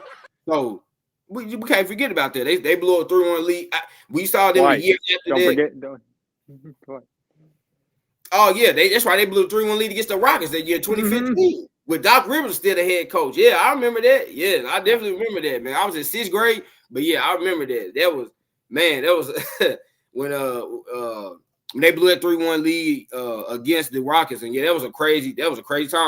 A: So we can't forget about that. They blew a 3-1 lead. We saw them a year after
B: don't
A: that.
B: Forget, don't.
A: Oh, yeah, that's right. They blew a 3-1 lead against the Rockets that year, 2015. With Doc Rivers still the head coach. Yeah, I remember that. Yeah, I definitely remember that, man. I was in 6th grade, but yeah, I remember that. That was when they blew that 3-1 lead against the Rockets. And yeah, that was a crazy time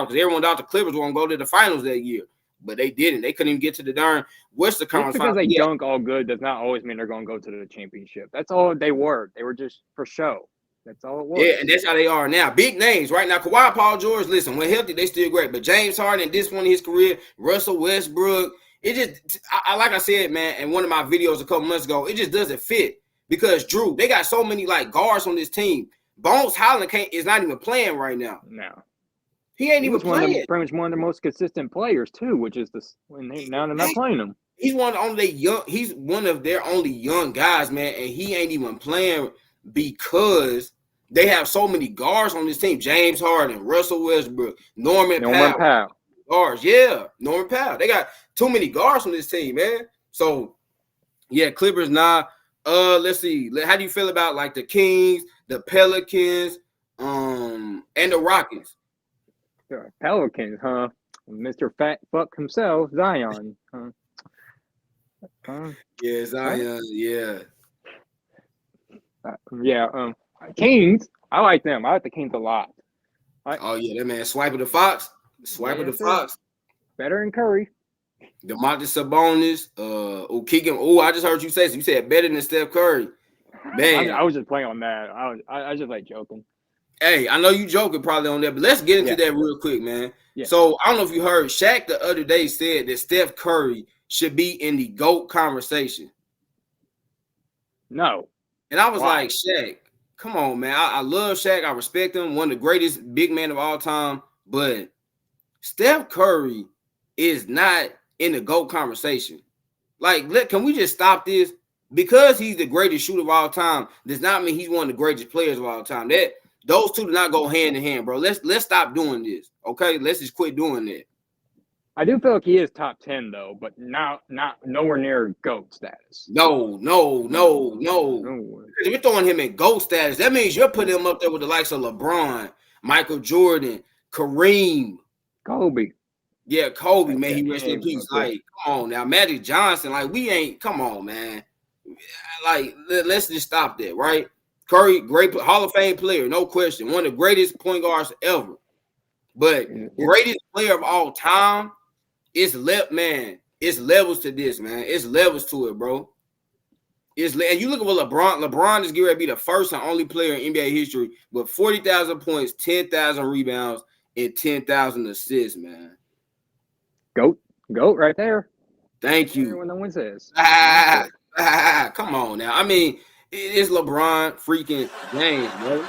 A: because everyone thought the Clippers were gonna go to the finals that year. But they didn't. They couldn't even get to the darn Western Conference.
B: Just because they dunk all good does not always mean they're gonna go to the championship. That's all they were. They were just for show. That's all it was.
A: Yeah, and that's how they are now. Big names right now. Kawhi, Paul George, listen, when healthy, they still great. But James Harden, this one in his career, Russell Westbrook, it just, like I said, man, in one of my videos a couple months ago, it just doesn't fit because Drew, they got so many like guards on this team. Bones Highland is not even playing right now.
B: No,
A: he ain't even playing.
B: Pretty much one of the most consistent players too, which is now they're not playing him.
A: He's one of their only young guys, man, and he ain't even playing because they have so many guards on this team. James Harden, Russell Westbrook, Norman Powell. Guards, yeah. Norman Powell. They got too many guards on this team, man. So, yeah, Clippers now. Let's see. How do you feel about like the Kings, the Pelicans, and the Rockets?
B: Pelicans, huh? Mr. Fat Fuck himself, Zion.
A: Yeah, Zion, yeah.
B: Kings, I like them. I like the Kings a lot.
A: Oh yeah, that man Swiper the Fox. Fox.
B: Better than Curry.
A: DeMontis Sabonis, Keegan. Oh, I just heard you say so. You said better than Steph Curry. Man,
B: I was just playing on that. I was just like joking.
A: Hey, I know you joking probably on that, but let's get into that real quick, man. Yeah. So I don't know if you heard Shaq the other day said that Steph Curry should be in the GOAT conversation.
B: No.
A: And I was like, Shaq, come on, man. I love Shaq. I respect him. One of the greatest big men of all time. But Steph Curry is not in the GOAT conversation. Like, can we just stop this? Because he's the greatest shooter of all time does not mean he's one of the greatest players of all time. Those two do not go hand in hand, bro. Let's stop doing this. Okay? Let's just quit doing that.
B: I do feel like he is top 10 though, but not nowhere near GOAT status.
A: No. If you're throwing him in GOAT status, that means you're putting him up there with the likes of LeBron, Michael Jordan, Kareem,
B: Kobe.
A: Yeah, Kobe, man, he rest in peace. Like, come on now, Magic Johnson. Like, come on, man. Like, let's just stop that, right? Curry, great Hall of Fame player, no question. One of the greatest point guards ever. But greatest player of all time. It's levels to this, man. It's levels to it, bro. And you look at what LeBron is getting ready to be the first and only player in NBA history with 40,000 points, 10,000 rebounds, and 10,000 assists, man.
B: GOAT right there.
A: Thank you.
B: Everyone no one says.
A: Come on now. I mean, it's LeBron freaking James, bro.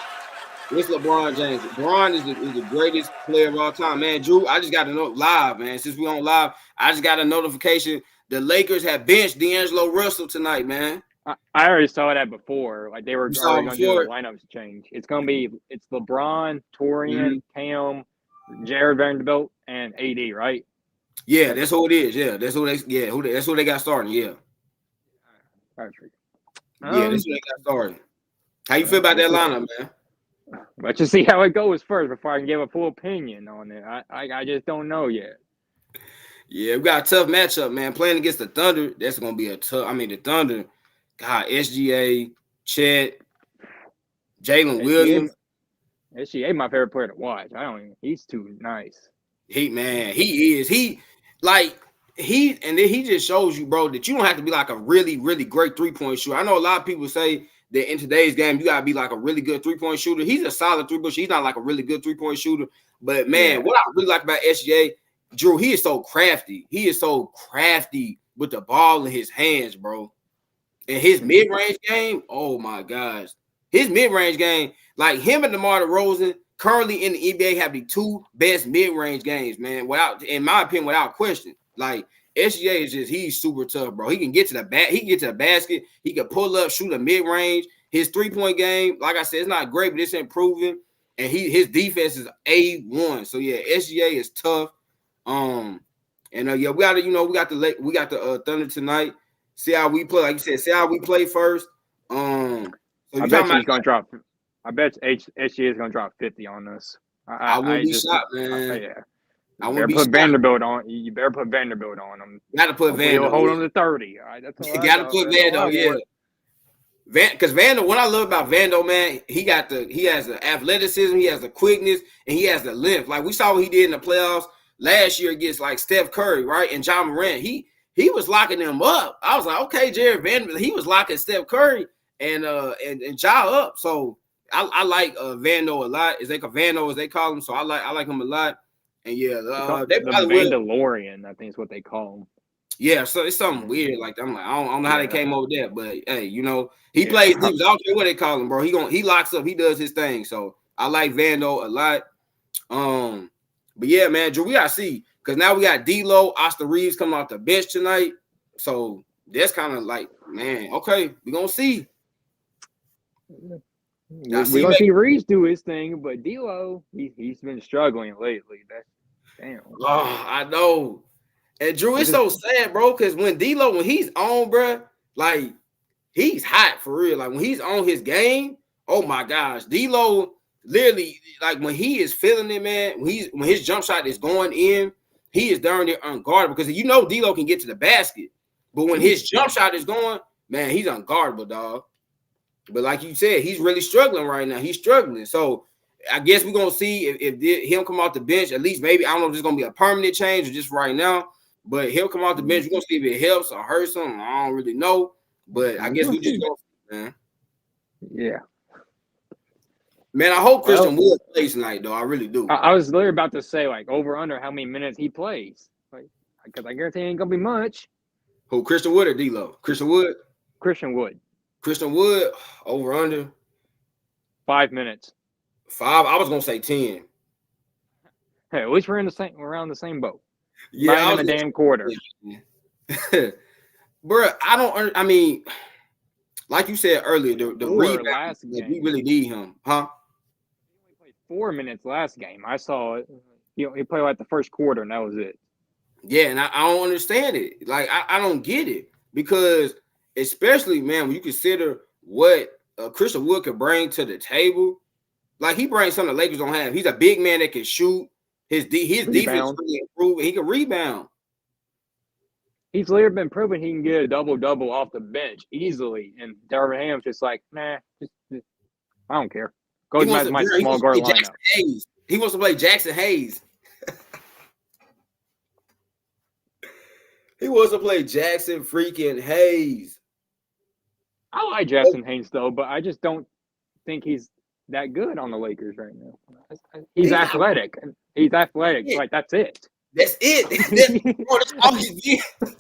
A: It's LeBron James. LeBron is the greatest player of all time, man. Drew, I just got to know live, man. Since we on live, I just got a notification. The Lakers have benched D'Angelo Russell tonight, man.
B: I already saw that before. Like they were already going to do the lineups change. It's LeBron, Torian, Cam, Jared Vanderbilt, and AD, right?
A: Yeah, that's who it is. Yeah, that's who they got starting. Yeah.
B: That's
A: who they got starting. How you feel about that lineup, man?
B: Let's just see how it goes first before I can give a full opinion on it. I just don't know yet.
A: Yeah, we got a tough matchup, man. Playing against the Thunder, that's going to be a tough. I mean, the Thunder, God, SGA, Chet, Jalen Williams.
B: SGA, my favorite player to watch. He's too nice.
A: He is. And then he just shows you, bro, that you don't have to be like a really, really great 3-point shooter. I know a lot of people say that in today's game, you gotta be like a really good 3-point shooter. He's a solid 3-point shooter. He's not like a really good 3-point shooter. But man, what I really like about SGA, Drew, he is so crafty. He is so crafty with the ball in his hands, bro. And his mid-range game, oh my gosh. His mid-range game, like him and DeMar DeRozan, currently in the NBA have the 2 best mid-range games, man. In my opinion, without question. Like SGA is he's super tough, bro. He can get to the basket. He can pull up, shoot a mid-range. His 3-point game, like I said, it's not great, but it's improving. And his defense is A1. So yeah, SGA is tough. We got the Thunder tonight. See how we play. Like you said, see how we play first. So
B: I bet he's gonna drop. I bet SGA is gonna drop 50 on us.
A: I wouldn't be shocked, man.
B: Yeah.
A: I
B: better put Vanderbilt on. You better put Vanderbilt on him.
A: Got to put Vanderbilt.
B: Hold on to 30. All right, that's all.
A: Got to put Vanderbilt. Yeah. Because Vando, what I love about Vando, man, he has the athleticism, he has the quickness, and he has the length. Like we saw what he did in the playoffs last year against like Steph Curry, right? And Ja Morant. He was locking them up. I was like, okay, Jared Vanderbilt, he was locking Steph Curry and Ja up. So I like Vando a lot. Vando as they call him. So I like him a lot. And yeah, they probably
B: Mandalorian, I think is what they call him.
A: Yeah, so it's something weird. Like I'm like, I don't know how they came over there, but hey, he plays deep. I don't care what they call him, bro. He locks up, he does his thing. So I like Vando a lot. But yeah, man, Drew, we gotta see because now we got D'Lo, Austin Reeves coming off the bench tonight. So that's kind of like, man, okay, we're gonna see.
B: We're gonna see Reeves do his thing, but D'Lo, he's been struggling lately. That's damn.
A: Oh, I know. And Drew, it's so sad, bro, because when he's on, bro, like he's hot for real. Like when he's on his game, oh my gosh, D'Lo literally, like when he is feeling it, man, when his jump shot is going in, he is darn near unguardable because D'Lo can get to the basket, but when his jump shot is going, man, he's unguardable, dog. But like you said, he's really struggling right now. He's struggling. So I guess we're gonna see if him come off the bench. At least maybe I don't know if it's gonna be a permanent change or just right now. But he'll come off the bench. We're gonna see if it helps or hurts him. I don't really know. But I guess we just go, man.
B: Yeah.
A: Man, I hope Christian Wood plays tonight, though. I really do.
B: I was literally about to say, like, over under how many minutes he plays. Like, because I guarantee it ain't gonna be much.
A: Who, Christian Wood or D'Lo? Christian Wood?
B: Christian Wood,
A: over under
B: 5 minutes.
A: 5. I was gonna say 10.
B: Hey, at least we're around the same boat.
A: Yeah,
B: I was in a damn quarter.
A: Bro, I mean, like you said earlier, the rebound, we really need him, huh?
B: He only played 4 minutes last game. I saw it. He played like the first quarter, and that was it.
A: Yeah, and I don't understand it. Like, I don't get it because, especially, man, when you consider what Christian Wood could bring to the table, like he brings something the Lakers don't have. He's a big man that can shoot. His defense really improved. He can rebound.
B: He's literally been proving he can get a double-double off the bench easily. And Darvin Ham's just like, nah, just I don't care. Go to my small guard lineup.
A: He wants to play Jackson Hayes. He wants to play Jackson freaking Hayes.
B: I like Jackson Hayes, though, but I just don't think he's that good on the Lakers right now. He's athletic. He's athletic. Yeah. Like, that's it.
A: That's it. That's all he's been.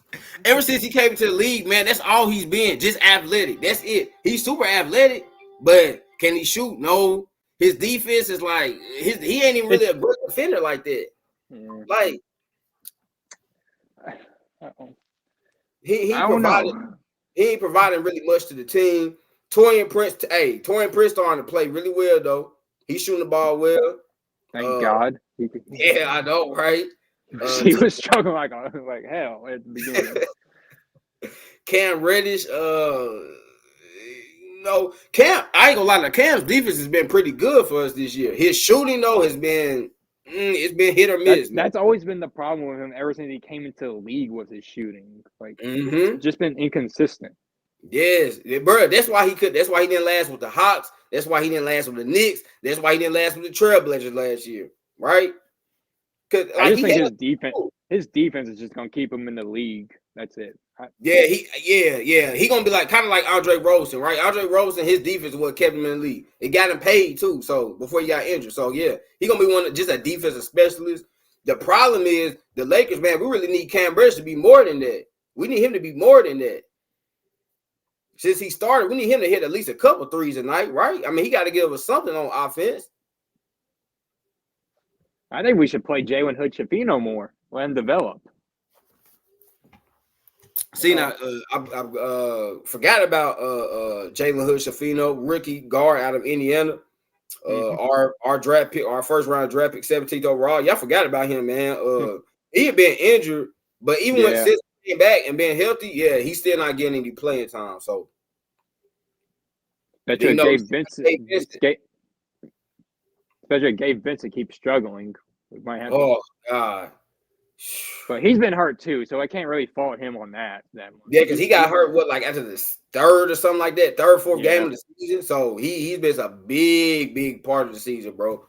A: Ever since he came into the league, man, that's all he's been. Just athletic. That's it. He's super athletic, but can he shoot? No. His defense is like he ain't even really a good defender like that. Yeah. Like he ain't providing really much to the team. Taurean Prince starting to play really well though. He's shooting the ball well.
B: Thank God.
A: Yeah, I know, right?
B: He was struggling like hell at the beginning.
A: Cam Reddish, Cam. I ain't gonna lie. Cam's defense has been pretty good for us this year. His shooting though has been it's been hit or miss.
B: That's always been the problem with him ever since he came into the league was his shooting. Like just been inconsistent.
A: Yes, bro. That's why he didn't last with the Hawks. That's why he didn't last with the Knicks. That's why he didn't last with the Trailblazers last year, right? Because
B: I just think his defense is just gonna keep him in the league. That's it.
A: Yeah, he gonna be like kind of like Andre Rosen, right? Andre Rosen, his defense is what kept him in the league. It got him paid too, so before he got injured. So yeah, he gonna be just a defensive specialist. The problem is the Lakers, man. We really need Cam Reddish to be more than that. We need him to be more than that. Since he started, we need him to hit at least a couple threes a night, right? I mean, he got to give us something on offense.
B: I think we should play Jalen Hood-Schifino more. Let him develop.
A: See, now I forgot about Jalen Hood-Schifino, rookie guard out of Indiana. Our draft pick, our first round draft pick, 17th overall. Y'all forgot about him, man. He had been injured, but even when since he came back and being healthy, yeah, he's still not getting any playing time. So
B: that's what Gabe Vincent. Especially Gabe Vincent keeps struggling. We might have
A: God.
B: But he's been hurt too, so I can't really fault him on that.
A: Yeah, because he got hurt after the third or something like that, fourth game of the season. So he's been a big part of the season, bro.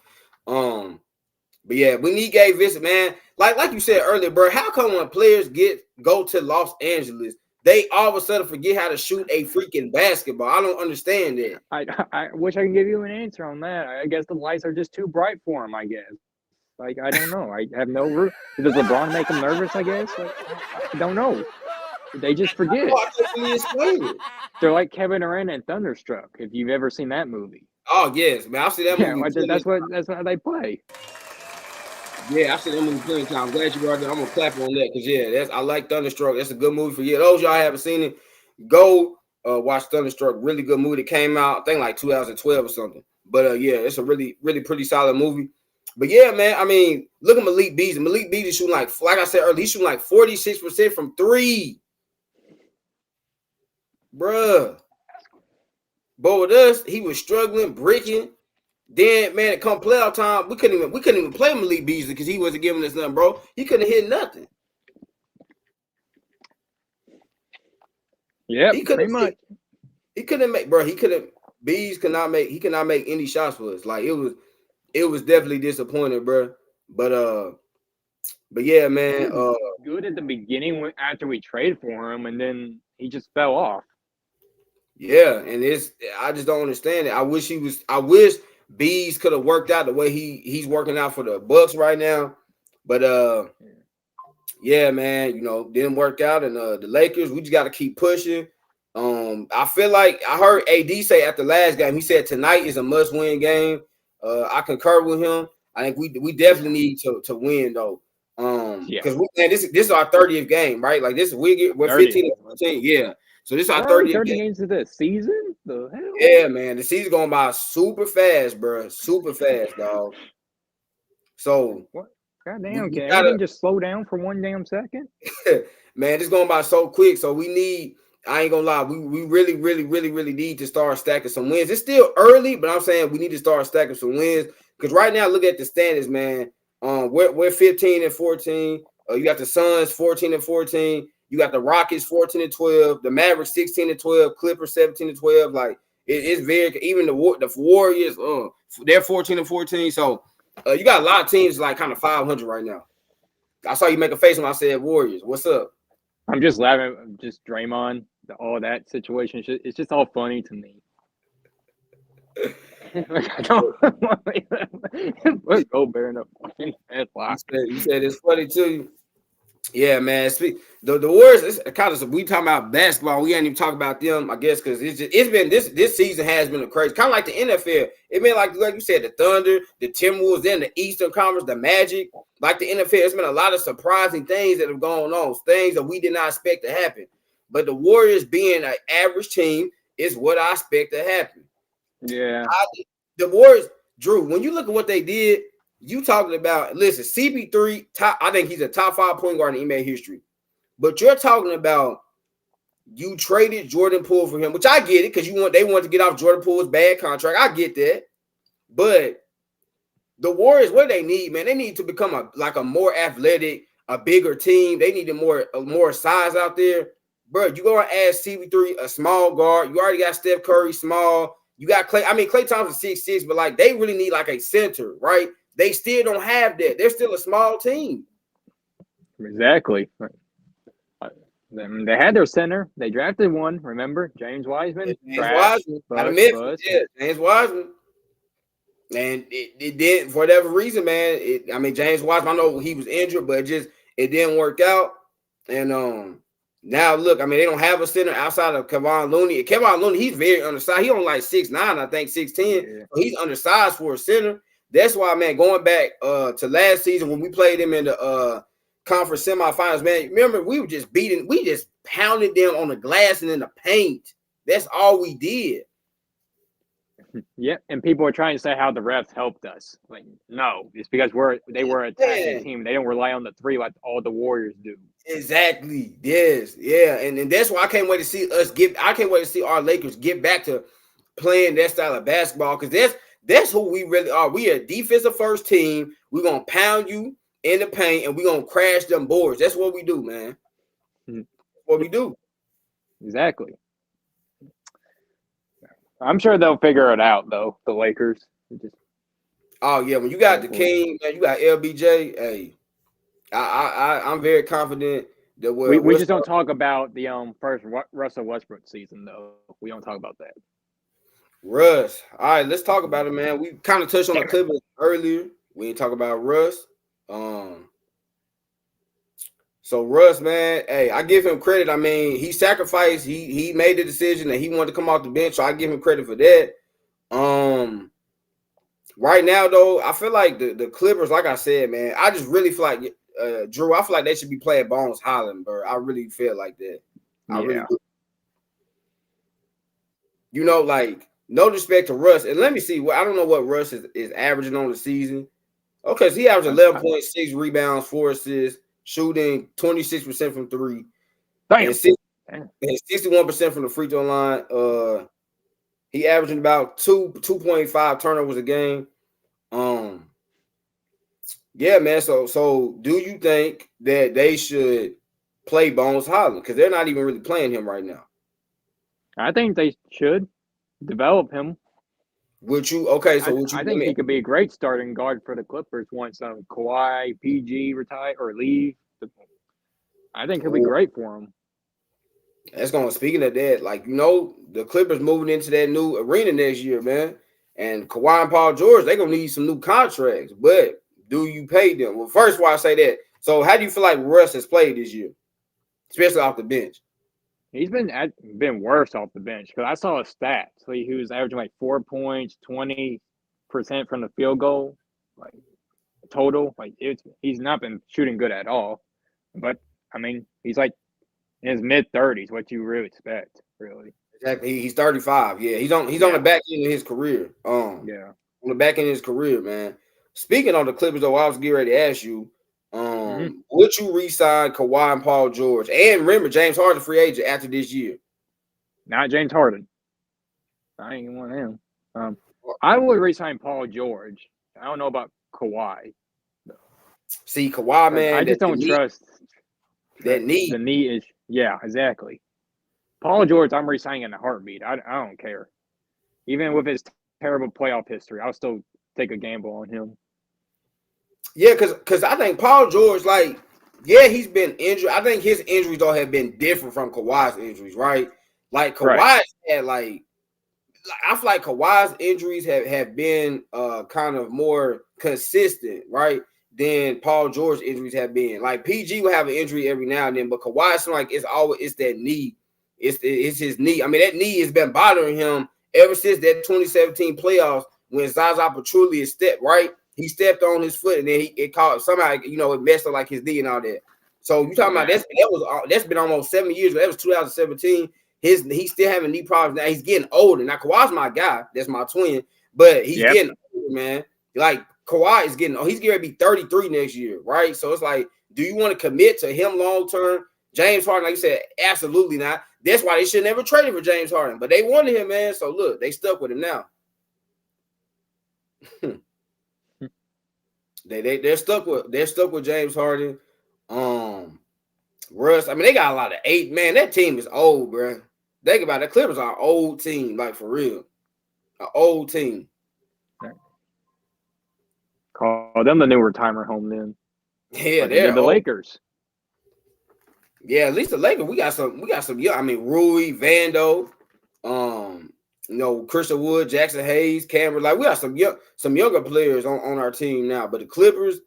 A: But yeah, we need Gabe Vincent, man. Like you said earlier, bro. How come when players go to Los Angeles, they all of a sudden forget how to shoot a freaking basketball? I don't understand that.
B: I wish I could give you an answer on that. I guess the lights are just too bright for him, I guess. Like, I don't know. I have no root. Does LeBron make them nervous, I guess? I don't know. They just forget. They're like Kevin Durant and Thunderstruck, if you've ever seen that movie.
A: Oh, yes, man. I've seen that movie.
B: That's how they play.
A: Yeah, I've seen that movie plenty of times. I'm glad you brought that. I'm going to clap on that because, I like Thunderstruck. That's a good movie for you. Those y'all haven't seen it, go watch Thunderstruck. Really good movie that came out, I think, like 2012 or something. But, yeah, it's a really, really pretty solid movie. But yeah, man, I mean, look at Malik Beasley. Malik Beasley shooting like I said earlier, he's shooting like 46% from three. Bruh. But with us, he was struggling, breaking. Then, man, it come playoff time, we couldn't even play Malik Beasley because he wasn't giving us nothing, bro. He couldn't hit nothing.
B: Yeah, pretty much.
A: He couldn't make, bro. Bees could not make any shots for us. Like it was definitely disappointing, bro. But yeah, man.
B: Good at the beginning after we traded for him, and then he just fell off.
A: Yeah, and I just don't understand it. I wish Bees could have worked out the way he's working out for the Bucks right now. But yeah, man, didn't work out. And the Lakers, we just got to keep pushing. I feel like I heard AD say at the last game, he said tonight is a must-win game. I concur with him. I think we definitely need to win though. Because this is our 30th game, right? Like we're 15 and 14. Yeah. So this is our 30th
B: games of the season. The hell?
A: Yeah, man. The season's going by super fast, bro. Super fast, dog. So
B: what? Goddamn, can everything just slow down for one damn second?
A: Man, it's going by so quick. So we need. I ain't gonna lie, we really, really, really, really need to start stacking some wins. It's still early, but I'm saying we need to start stacking some wins. Because right now, look at the standings, man. We're 15 and 14. You got the Suns 14 and 14. You got the Rockets 14 and 12. The Mavericks 16 and 12. Clippers 17 and 12. Like it's very even the Warriors. They're 14 and 14. So you got a lot of teams like kind of 500 right now. I saw you make a face when I said Warriors. What's up?
B: I'm just laughing. Just Draymond, all that situation. It's just all funny to me. I don't let's go bear in a fucking headlock.
A: You said it's funny too. Yeah, man. The Warriors. It's kind of we talking about basketball. We ain't even talking about them, I guess, because it's been this season has been a crazy kind of like the NFL. It's been like you said, the Thunder, the Timberwolves, then the Eastern Conference, the Magic. Like the NFL, it's been a lot of surprising things that have gone on, things that we did not expect to happen. But the Warriors being an average team is what I expect to happen.
B: Yeah.
A: The Warriors, Drew, when you look at what they did, you talking about, listen, CP3, I think he's a top 5 point guard in NBA history. But you're talking about you traded Jordan Poole for him, which I get it because they want to get off Jordan Poole's bad contract. I get that. But the Warriors, what they need, man, they need to become a more athletic, a bigger team. They need more size out there. Bro, you go and add CP3, a small guard. You already got Steph Curry, small. You got Klay. I mean, Klay Thompson 6'6", but like they really need like a center, right? They still don't have that. They're still a small team.
B: Exactly. They had their center. They drafted one. Remember, James Wiseman.
A: James
B: Trash.
A: Wiseman out of Memphis.
B: Bust.
A: Yeah, James Wiseman. And it did for whatever reason, man. James Wiseman, I know he was injured, but it didn't work out. And now look, they don't have a center outside of Kevon Looney. Kevon Looney, he's very undersized. He only like 6'9", I think 6'10". Yeah. So he's undersized for a center. That's why, man, going back to last season when we played him in the conference semifinals, man, remember we just pounded them on the glass and in the paint. That's all we did.
B: Yeah, and people are trying to say how the refs helped us. Like, no, it's because they were a attacking team. They don't rely on the three like all the Warriors do.
A: Exactly. Yes. Yeah. And that's why I can't wait to see I can't wait to see our Lakers get back to playing that style of basketball, because that's who we really are. We are a defensive first team. We're gonna pound you in the paint and we're gonna crash them boards. That's what we do, man. Mm-hmm. What we do.
B: Exactly. I'm sure they'll figure it out, though. The Lakers.
A: Oh yeah, when you got the King, man, you got LBJ. Hey, I'm very confident that
B: we just don't talk about the first Russell Westbrook season, though. We don't talk about that.
A: Russ. All right, let's talk about it, man. We kind of touched on the Clippers earlier. We didn't talk about Russ. So Russ, man, hey, I give him credit. He sacrificed. He made the decision that he wanted to come off the bench, so I give him credit for that. Right now, though, I feel like the Clippers, like I said, man, I just really feel like Drew. I feel like they should be playing Bones Highland, bro. I really feel like that. I really do. You know, like, no disrespect to Russ, and let me see. I don't know what Russ is averaging on the season. Okay, so he averaged 11.6 rebounds, 4 assists, shooting 26% from three, and 61% from the free throw line. He averaging about 2.5 turnovers a game. Yeah, man. So do you think that they should play Bones Highland? Because they're not even really playing him right now.
B: I think they should develop him.
A: Would you? Okay, so
B: I think he could be a great starting guard for the Clippers once Kawhi, PG retire or leave. I think he'll be great for him.
A: That's going. Speaking of that, like, you know, the Clippers moving into that new arena next year, man. And Kawhi and Paul George, they're gonna need some new contracts. But do you pay them? Well, first, why I say that. So, how do you feel like Russ has played this year, especially off the bench?
B: He's been worse off the bench, because I saw a stat. So he was averaging like 4 points, 20% from the field goal, like total. Like he's not been shooting good at all. But he's like in his mid-30s. What you really expect, really?
A: Exactly. He's 35. Yeah, he's on the back end of his career. On the back end of his career, man. Speaking of the Clippers, though, I was getting ready to ask you. Would you re-sign Kawhi and Paul George? And remember, James Harden free agent after this year.
B: Not James Harden. I ain't want him. I would re-sign Paul George. I don't know about Kawhi.
A: See, Kawhi, man,
B: I just don't trust
A: that knee.
B: The knee is exactly. Paul George, I'm re-signing in a heartbeat. I don't care. Even with his terrible playoff history, I'll still take a gamble on him. Yeah, because I think Paul George, like, he's been injured. I think his injuries, though, have been different from Kawhi's injuries, right? Like, Kawhi's had, like, I feel like Kawhi's injuries have been kind of more consistent, right, than Paul George's injuries have been. Like, PG will have an injury every now and then, but Kawhi's like it's that knee. It's his knee. That knee has been bothering him ever since that 2017 playoffs when Zaza Pachulia stepped, right? He stepped on his foot and then it caught somehow, it messed up like his knee and all that. So you talking about that's been almost 7 years ago. That was 2017. He's still having knee problems now. He's getting older. Now Kawhi's my guy. That's my twin. But he's getting older, man. Like Kawhi is getting he's going to be 33 next year, right? So it's like, do you want to commit to him long term? James Harden, like you said, absolutely not. That's why they should never trade for James Harden. But they wanted him, man. So look, they stuck with him now. They're stuck with James Harden. Russ. They got a lot of 8. Man, that team is old, bro. Think about it. The Clippers are an old team, like for real. An old team. Call them the new retirement home then.
A: Yeah,
B: they're the Lakers.
A: Yeah, at least the Lakers, we got some. Yeah, I mean, Rui, Vando, Christian Wood, Jackson Hayes, Cameron. Like we got some younger players on our team now. But the Clippers,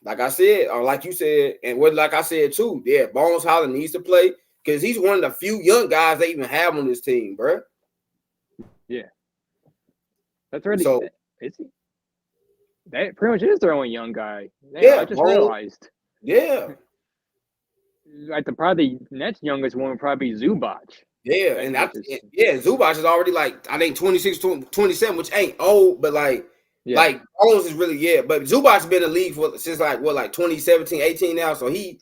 A: like I said, or like you said, and what like I said too, yeah, Bones Holland needs to play because he's one of the few young guys they even have on this team, bro.
B: Yeah, that's really.
A: So
B: is he? That pretty much is their only young guy.
A: Yeah,
B: I just realized.
A: Yeah.
B: Like probably the next youngest one would probably be Zubac.
A: Yeah, and Zubac is already like I think 26, 27, which ain't old, but like Bones is really but Zubac's been in the league since like 2017, 18 now. So he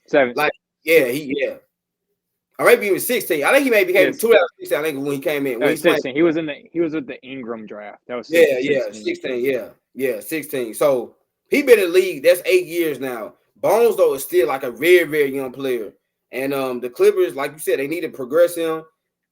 A: or maybe even 16. I think he maybe came 2016. I think when he came in. When
B: 16. He was with the Ingram draft. That was
A: 16. 16. So he been in the league. That's 8 years now. Bones though is still like a very, very young player. And the Clippers, like you said, they need to progress him.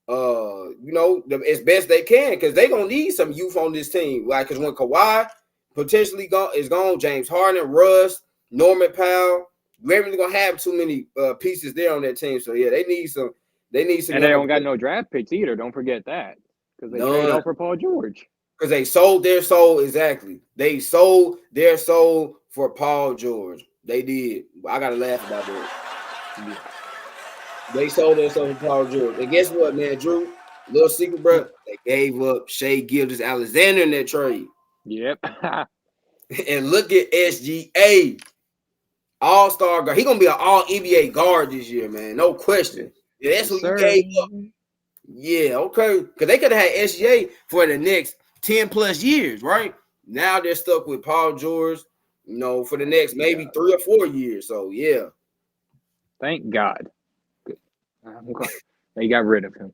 A: As best they can because they're gonna need some youth on this team. Like, because when Kawhi potentially is gone, James Harden, Russ, Norman Powell, we're really gonna have too many pieces there on that team. So yeah, they need some. And
B: they don't got no draft picks either. Don't forget that because they traded out for Paul George.
A: Because they sold their soul exactly. They sold their soul for Paul George. They did. I gotta laugh about that. Yeah. They sold their soul for Paul George. And guess what, man, Drew? Little secret, bro. They gave up Shai Gilgeous-Alexander in that trade.
B: Yep.
A: And look at SGA. All-star guard. He's going to be an all-NBA guard this year, man. No question. Yeah, that's who you gave up. Yeah, okay. Because they could have had SGA for the next 10-plus years, right? Now they're stuck with Paul George, for the next maybe 3 or 4 years. So, yeah.
B: Thank God. They got rid of him.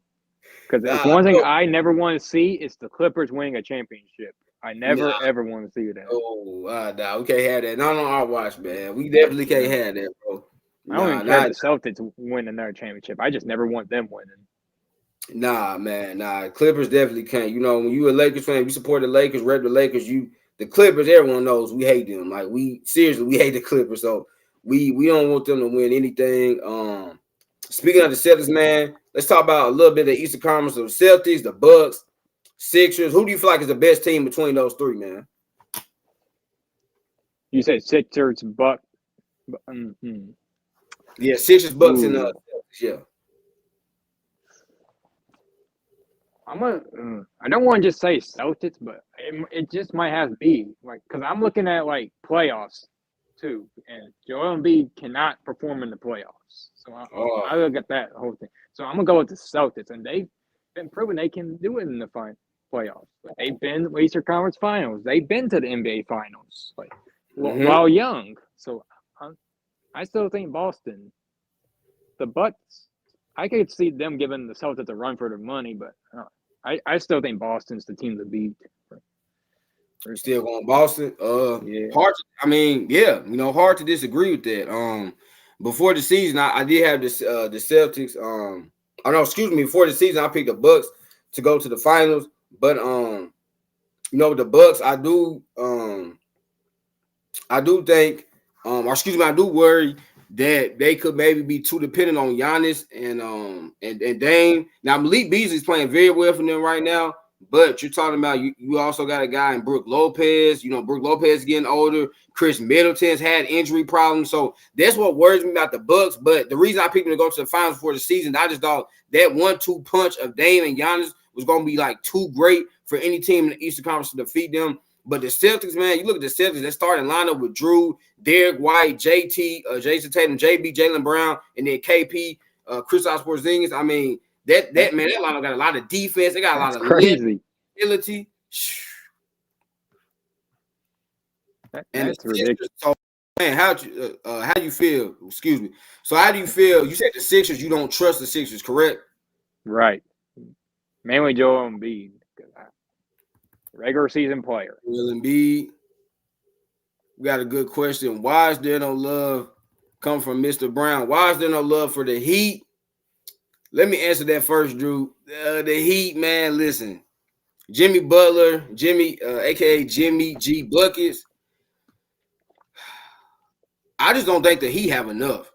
B: Because one thing I never want to see is the Clippers winning a championship. I never ever want to see that.
A: Oh, nah, we can't have that. Not on our watch, man. We definitely can't have that, bro.
B: I don't even care if the Celtics win another championship. I just never want them winning.
A: Nah, man. Nah, Clippers definitely can't. When you a Lakers fan, you support the Lakers, rep the Lakers. The Clippers, everyone knows we hate them. Like we hate the Clippers. So we don't want them to win anything. Speaking of the Celtics, man, let's talk about a little bit of the Eastern Conference of the Celtics, the Bucks, Sixers. Who do you feel like is the best team between those three, man?
B: You said Sixers, Bucks.
A: Yeah, Sixers, Bucks, and Celtics, yeah.
B: I don't want to just say Celtics, but it just might have to be because I'm looking at playoffs too, and Joel Embiid cannot perform in the playoffs. So I look at that whole thing. So I'm gonna go with the Celtics, and they've been proven they can do it in the playoffs. They've been to the Eastern Conference Finals. They've been to the NBA Finals, while young. So I still think Boston. The Bucks, I could see them giving the Celtics a run for their money, but I still think Boston's the team to beat.
A: You're still going Boston? Hard. Hard to disagree with that. Before the season, I did have this the Celtics. Before the season, I picked the Bucks to go to the finals. But the Bucks, I do think, I do worry that they could maybe be too dependent on Giannis and Dame. Now Malik Beasley's playing very well for them right now. But you're talking about you also got a guy in Brook Lopez. Brook Lopez is getting older. Chris Middleton's had injury problems. So that's what worries me about the Bucks. But the reason I picked them to go to the finals before the season, I just thought that 1-2 punch of Dame and Giannis was going to be too great for any team in the Eastern Conference to defeat them. But the Celtics, man, you look at the Celtics, that starting lineup with Drew, Derek White, JT, Jason Tatum, JB, Jaylen Brown, and then KP, Kristaps Porzingis. I mean, that lineup got a lot of defense. They got a lot of ability.
B: That's ridiculous.
A: So, man, how do you feel? Excuse me. So, how do you feel? You said the Sixers. You don't trust the Sixers, correct?
B: Right. Mainly Joel Embiid, regular season player.
A: Joel Embiid. We got a good question. Why is there no love coming from Mr. Brown? Why is there no love for the Heat? Let me answer that first, Drew. The Heat, man, listen. Jimmy Butler, a.k.a. Jimmy G. Buckets. I just don't think the Heat have enough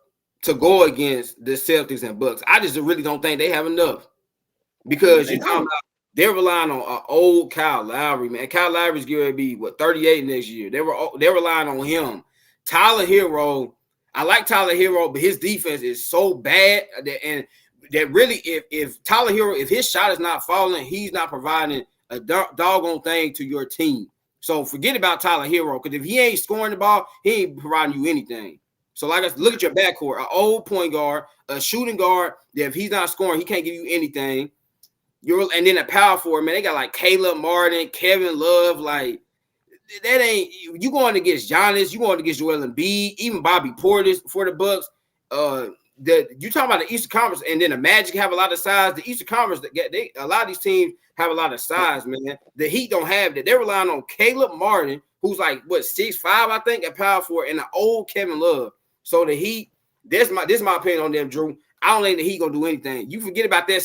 A: to go against the Celtics and Bucks. I just really don't think they have enough because you're talking about they're relying on old Kyle Lowry, man. Kyle Lowry's going to be 38 next year. They're relying on him. Tyler Hero, I like Tyler Hero, but his defense is so bad and that really, if Tyler Hero, if his shot is not falling, he's not providing a doggone thing to your team. So forget about Tyler Hero, because if he ain't scoring the ball, he ain't providing you anything. So like I said, look at your backcourt, an old point guard, a shooting guard that if he's not scoring, he can't give you anything. And then a power forward, man. They got like Caleb Martin, Kevin Love. Like that ain't you going against Giannis. You going against Joel Embiid, even Bobby Portis for the Bucks. You talking about the Eastern Conference, and then the Magic have a lot of size. The Eastern Conference, a lot of these teams have a lot of size, man. The Heat don't have that. They're relying on Caleb Martin, who's like 6'5", I think, at power forward, and the old Kevin Love. So the Heat, this is my opinion on them, Drew. I don't think the Heat gonna do anything. You forget about that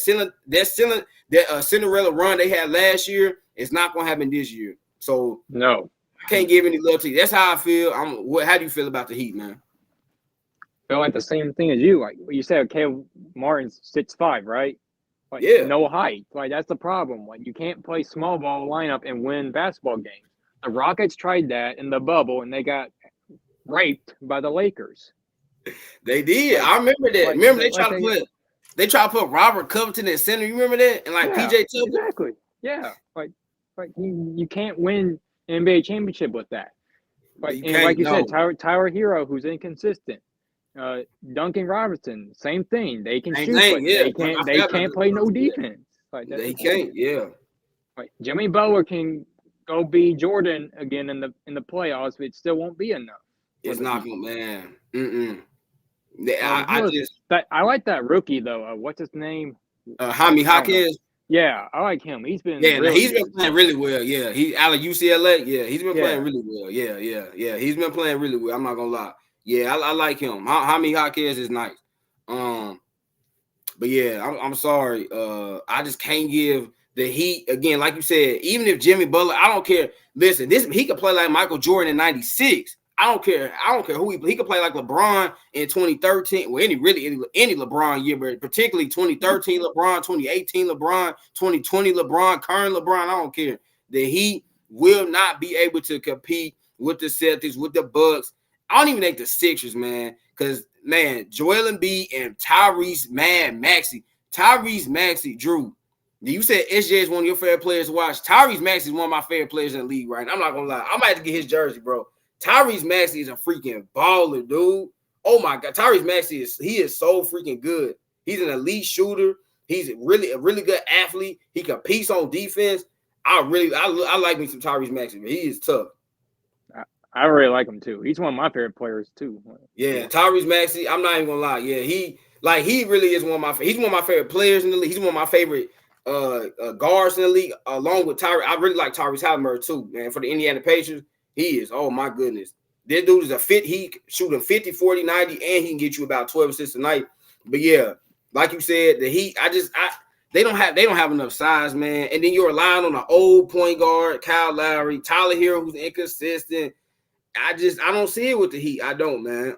A: Cinderella run they had last year. It's not gonna happen this year. So
B: no,
A: I can't give any love to you. That's how I feel. How do you feel about the Heat, man?
B: I feel like the same thing as you. Like you said, Caleb Martin's 6'5", right? Like no height. Like that's the problem. Like you can't play small ball lineup and win basketball games. The Rockets tried that in the bubble and they got raped by the Lakers.
A: They did. I remember that. Remember they tried to put Robert Covington at center. You remember that? And like PJ Tucker.
B: Exactly. Yeah. Like you can't win an NBA championship with that. Like you said, Tyler Hero, who's inconsistent. Duncan Robinson, same thing. They can shoot, but they can't play no defense. Like
A: they can't. Yeah.
B: Like Jimmy Butler can go be Jordan again in the playoffs, but it still won't be enough.
A: It's not gonna, man.
B: I like that rookie though. What's his name?
A: Jaime Jaquez.
B: Yeah, I like him. He's been
A: been playing really well. Yeah, he's out of UCLA. Yeah, he's been playing really well. Yeah. He's been playing really well. I'm not gonna lie. Yeah, I like him. Jaime Jaquez is nice. But yeah, I'm sorry. I just can't give the Heat again. Like you said, even if Jimmy Butler, I don't care. Listen, he could play like Michael Jordan in '96. I don't care who he could play like LeBron in 2013. Well, any LeBron year, but particularly 2013 LeBron, 2018 LeBron, 2020 LeBron, current LeBron. I don't care. The Heat will not be able to compete with the Celtics, with the Bucks. I don't even think the Sixers, man, because man, Joel Embiid and Tyrese Maxey, Drew. You said SJ is one of your favorite players to watch. Tyrese Maxey is one of my favorite players in the league, right? I'm not gonna lie. I might have to get his jersey, bro. Tyrese Maxey is a freaking baller, dude. Oh my God, Tyrese Maxey is so freaking good. He's an elite shooter. He's a really good athlete. He competes on defense. I like me some Tyrese Maxey, but he is tough.
B: I really like him too. He's one of my favorite players too.
A: Yeah, Tyrese Maxey. I'm not even gonna lie. Yeah, he really is one of my. He's one of my favorite players in the league. He's one of my favorite guards in the league, along with Tyrese. I really like Tyrese Halliburton too, man. For the Indiana Pacers, he is. Oh my goodness, this dude is he shooting 50, 40, 90, and he can get you about 12 assists a night. But yeah, like you said, the Heat. They don't have enough size, man. And then you're relying on an old point guard, Kyle Lowry, Tyler Hero, who's inconsistent. I don't see it with the Heat. I don't, man.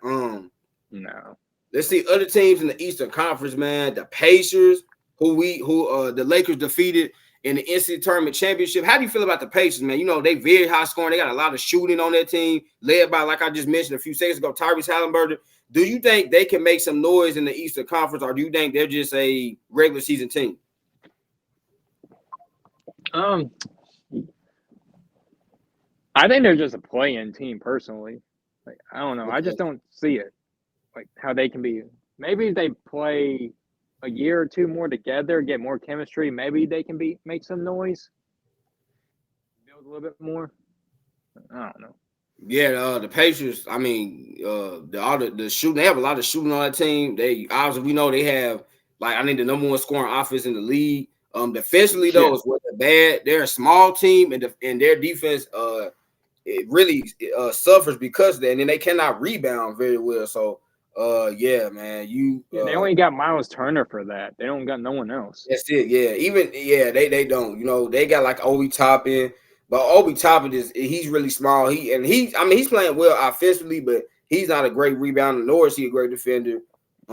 B: No.
A: Let's see other teams in the Eastern Conference, man. The Pacers, who the Lakers defeated in the NCAA tournament championship. How do you feel about the Pacers, man? You know, they very high scoring. They got a lot of shooting on their team, led by, like I just mentioned a few seconds ago, Tyrese Halliburton. Do you think they can make some noise in the Eastern Conference, or do you think they're just a regular season team?
B: I think they're just a play-in team, personally. Like, I don't know. I just don't see it. Like, how they can be. Maybe if they play a year or two more together, get more chemistry, maybe they can make some noise. Build a little bit more. I don't know.
A: Yeah, the Pacers, I mean, the shooting, they have a lot of shooting on that team. They obviously, we know they have, like, I think the number one scoring offense in the league. Defensively, though, is what they're bad. They're a small team, and their defense it really suffers because of that, and then they cannot rebound very well. So, yeah, man,
B: they only got Miles Turner for that. They don't got no one else.
A: That's it. Yeah, they don't. You know, they got like Obi Toppin, but Obi Toppin he's really small. He's playing well offensively, but he's not a great rebounder, nor is he a great defender.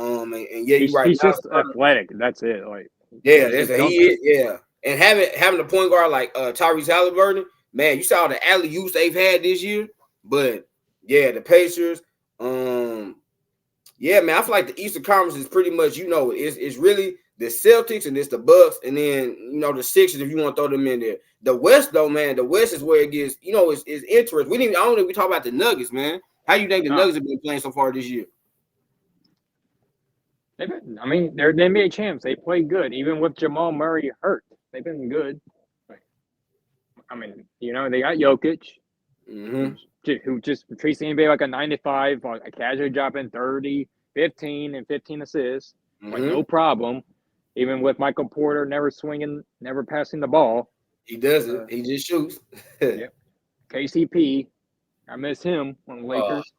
A: And yeah, you're right.
B: He's just athletic. That's it. Like
A: yeah, yeah. And having a point guard like Tyrese Halliburton, man, you saw the alley-oops they've had this year. But yeah, the Pacers, yeah, man, I feel like the Eastern Conference is pretty much, it's really the Celtics and it's the Bucks, and then the Sixers if you want to throw them in there. The West though, man, the West is where it gets, it's interesting. I don't think we talk about the Nuggets, man. How you think the Nuggets have been playing so far this year?
B: They're the NBA champs. They play good, even with Jamal Murray hurt. They've been good. They got Jokic, who just treats the NBA like a 95, like a casual dropping 30, 15, and 15 assists. Like no problem. Even with Michael Porter never swinging, never passing the ball.
A: He doesn't. He just shoots.
B: Yep. KCP, I miss him on the Lakers.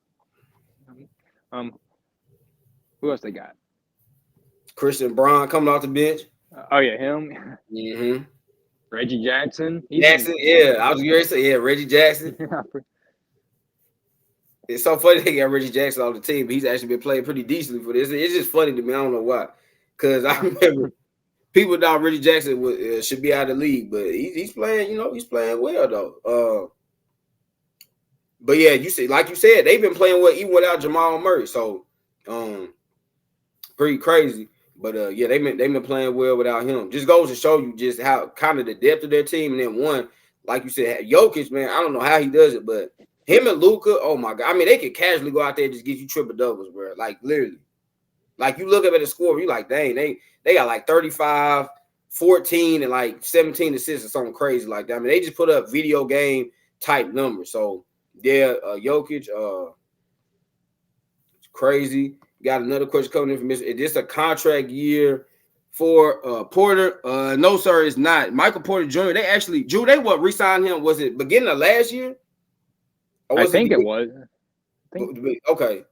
B: Who else they got?
A: Christian Braun coming off the bench.
B: Oh yeah, him. Reggie Jackson.
A: Yeah, I was going to say Reggie Jackson. It's so funny they got Reggie Jackson on the team, but he's actually been playing pretty decently for this. It's just funny to me. I don't know why, because I remember people thought Reggie Jackson should be out of the league, but he's playing. He's playing well though. But yeah, like you said, they've been playing well even without Jamal Murray. So, pretty crazy. But yeah, they've been playing well without him. Just goes to show you just how kind of the depth of their team. And then one, like you said, Jokic, man, I don't know how he does it, but him and Luka, oh my God. I mean, they could casually go out there and just get you triple doubles, bro. Like literally. Like you look up at the score, you're like, dang, they got like 35, 14, and like 17 assists or something crazy like that. I mean, they just put up video game type numbers. So yeah, Jokic, it's crazy. Got another question coming in from Mr. Is this a contract year for Porter? No, sir, it's not. Michael Porter Jr. They actually, Drew, they re-signed him. Was it beginning of last year?
B: I think it was.
A: Okay.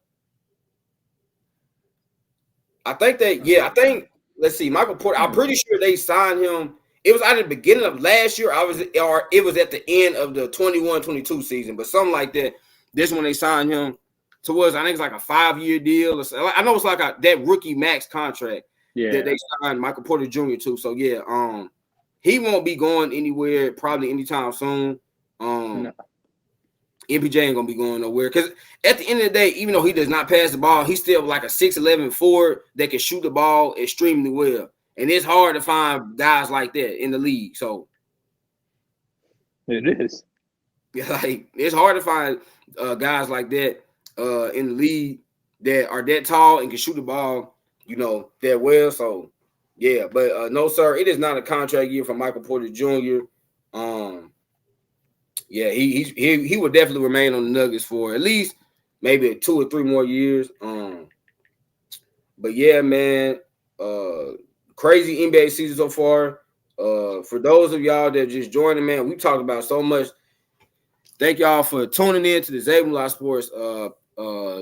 A: I think let's see, Michael Porter. I'm pretty sure they signed him. It was either the beginning of last year, or it was at the end of the 21-22 season, but something like that. This one they signed him towards, I think it's like a 5-year deal. I know it's like that rookie max contract that they signed Michael Porter Jr. to. So yeah, he won't be going anywhere probably anytime soon. No. MPJ ain't gonna be going nowhere because at the end of the day, even though he does not pass the ball, he's still like a 6'11" forward that can shoot the ball extremely well. And it's hard to find guys like that in the league. So
B: it is.
A: Like it's hard to find guys like that in the league that are that tall and can shoot the ball, that well. So yeah, but no, sir, it is not a contract year for Michael Porter Jr. Yeah, he would definitely remain on the Nuggets for at least maybe 2 or 3 more years. But yeah, man, crazy NBA season so far. For those of y'all that just joining, man, we talked about so much. Thank y'all for tuning in to the Zabin Live Sports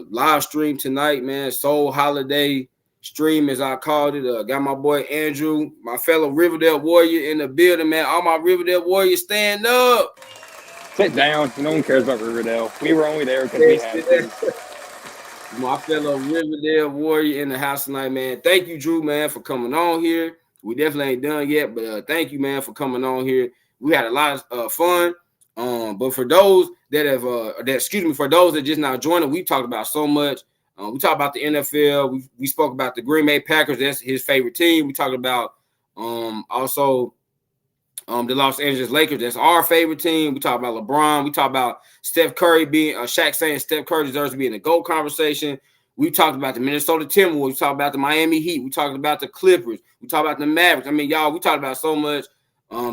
A: live stream tonight, man. Soul Holiday stream, as I called it. Got my boy Andrew, my fellow Riverdale Warrior in the building, man. All my Riverdale Warriors, stand up.
B: Sit down. No one cares about Riverdale. We were only there because we had to.
A: My fellow Riverdale Warrior in the house tonight, man. Thank you, Drew, man, for coming on here. We definitely ain't done yet, but thank you, man, for coming on here. We had a lot of fun. But for those that have, for those that just now joining, we talked about so much. We talked about the NFL. We spoke about the Green Bay Packers. That's his favorite team. We talked about also the Los Angeles Lakers. That's our favorite team. We talked about LeBron. We talked about Steph Curry being Shaq saying Steph Curry deserves to be in the GOAT conversation. We talked about the Minnesota Timberwolves. We talked about the Miami Heat. We talked about the Clippers. We talked about the Mavericks. I mean, y'all, we talked about so much.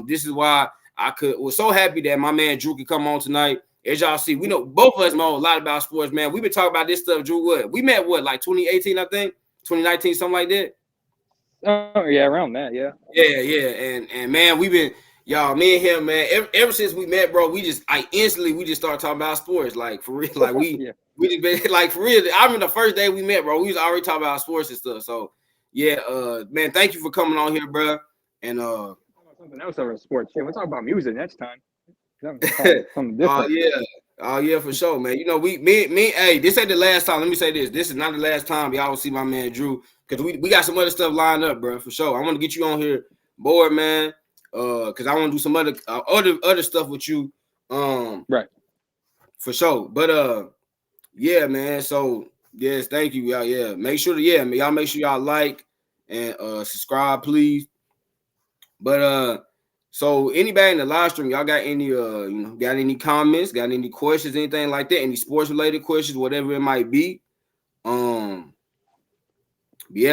A: This is why was so happy that my man Drew could come on tonight. As y'all see, we know both of us know a lot about sports, man. We've been talking about this stuff, Drew. We met like 2018, I think, 2019, something like that.
B: Oh yeah, around that, yeah.
A: Yeah. And man, we've been me and him, man. Ever since we met, bro, we just started talking about sports, like for real. Like we just been like for real. I remember the first day we met, bro. We was already talking about sports and stuff. So yeah, man, thank you for coming on here, bro. And
B: something else over sports. Yeah, we'll talk about music next time. Something different.
A: Oh yeah, for sure, man. You know, hey, this ain't the last time. Let me say this. This is not the last time y'all will see my man Drew, because we got some other stuff lined up, bro, for sure. I want to get you on here, board, man. Because I want to do some other stuff with you.
B: Right.
A: For sure. But yeah, man. So yes, thank you, y'all. Yeah. Make sure y'all make sure y'all like and subscribe, please. But so anybody in the live stream, y'all got any got any comments, got any questions, anything like that, any sports related questions, whatever it might be. Yeah,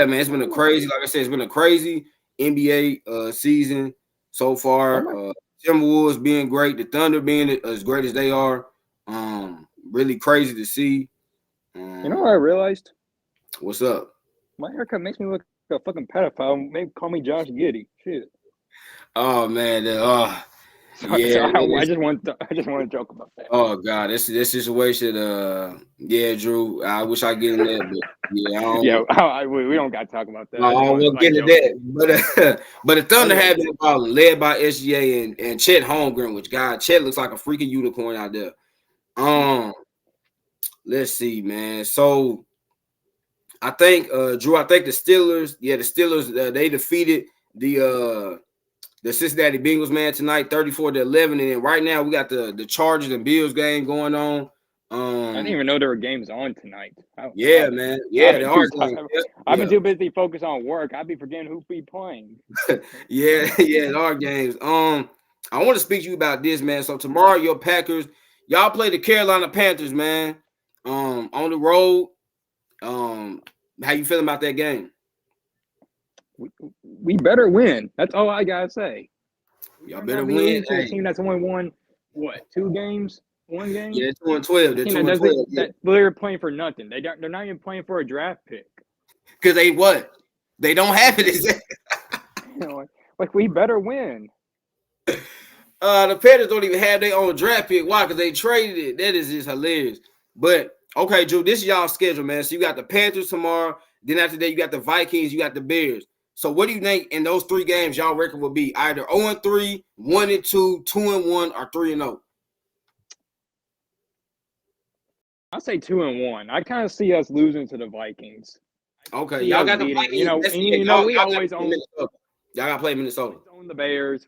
A: man, it's been like I said, it's been a crazy NBA season so far. Timberwolves being great, the Thunder being as great as they are. Really crazy to see.
B: You know what I realized?
A: What's up?
B: My haircut makes me look like a fucking pedophile. Maybe call me Josh Giddey. Shit.
A: Oh man,
B: yeah. I just want to joke about that.
A: Oh god, this situation. Yeah, Drew. I wish I get in there, but yeah,
B: we don't got to talk about that.
A: I won't get into that. But the Thunder have been balling, led by SGA and Chet Holmgren, which Chet looks like a freaking unicorn out there. Let's see, man. So I think Drew, I think the Steelers, they defeated the Cincinnati Bengals, man, tonight, 34-11. And then right now we got the Chargers and Bills game going on.
B: I didn't even know there were games on tonight.
A: Yeah, man. Yeah, they are.
B: I've been too busy focused on work. I'd be forgetting who be playing.
A: yeah, there are games. I want to speak to you about this, man. So tomorrow, your Packers, y'all play the Carolina Panthers, man. On the road. How you feeling about that game?
B: We better win. That's all I gotta say.
A: Y'all better win.
B: A team that's only won what, 2 games? 1 game?
A: Yeah, 2-12. They're 2-12.
B: They're playing for nothing. They're not even playing for a draft pick.
A: Because they what? They don't have it.
B: Like we better win.
A: The Panthers don't even have their own draft pick. Why? Because they traded it. That is just hilarious. But okay, Drew, this is y'all's schedule, man. So you got the Panthers tomorrow. Then after that, you got the Vikings. You got the Bears. So what do you think in those 3 games y'all reckon will be? Either 0-3, 1-2, 2-1, or 3-0?
B: I'll say 2-1. I kind of see us losing to the Vikings.
A: Okay, y'all got the Vikings.
B: We always own
A: Minnesota. Y'all got to play Minnesota.
B: Own the Bears.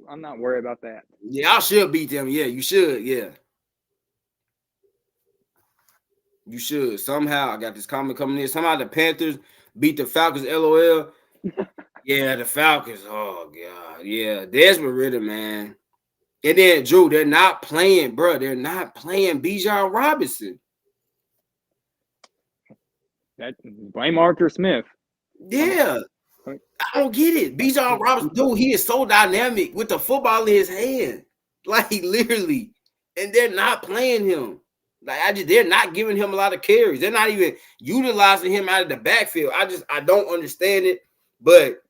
B: I'm not worried about that.
A: Yeah, y'all should beat them. Yeah, you should. Yeah. You should. Somehow, I got this comment coming in. Somehow the Panthers beat the Falcons, LOL. Yeah, the Falcons. Oh, God. Yeah, Desmond Ridder, man. And then, Drew, they're not playing, bro. They're not playing Bijan Robinson.
B: Blame Arthur Smith.
A: Yeah. I don't get it. Bijan Robinson, dude, he is so dynamic with the football in his hand. Like, literally. And they're not playing him. Like, they're not giving him a lot of carries. They're not even utilizing him out of the backfield. I don't understand it, but it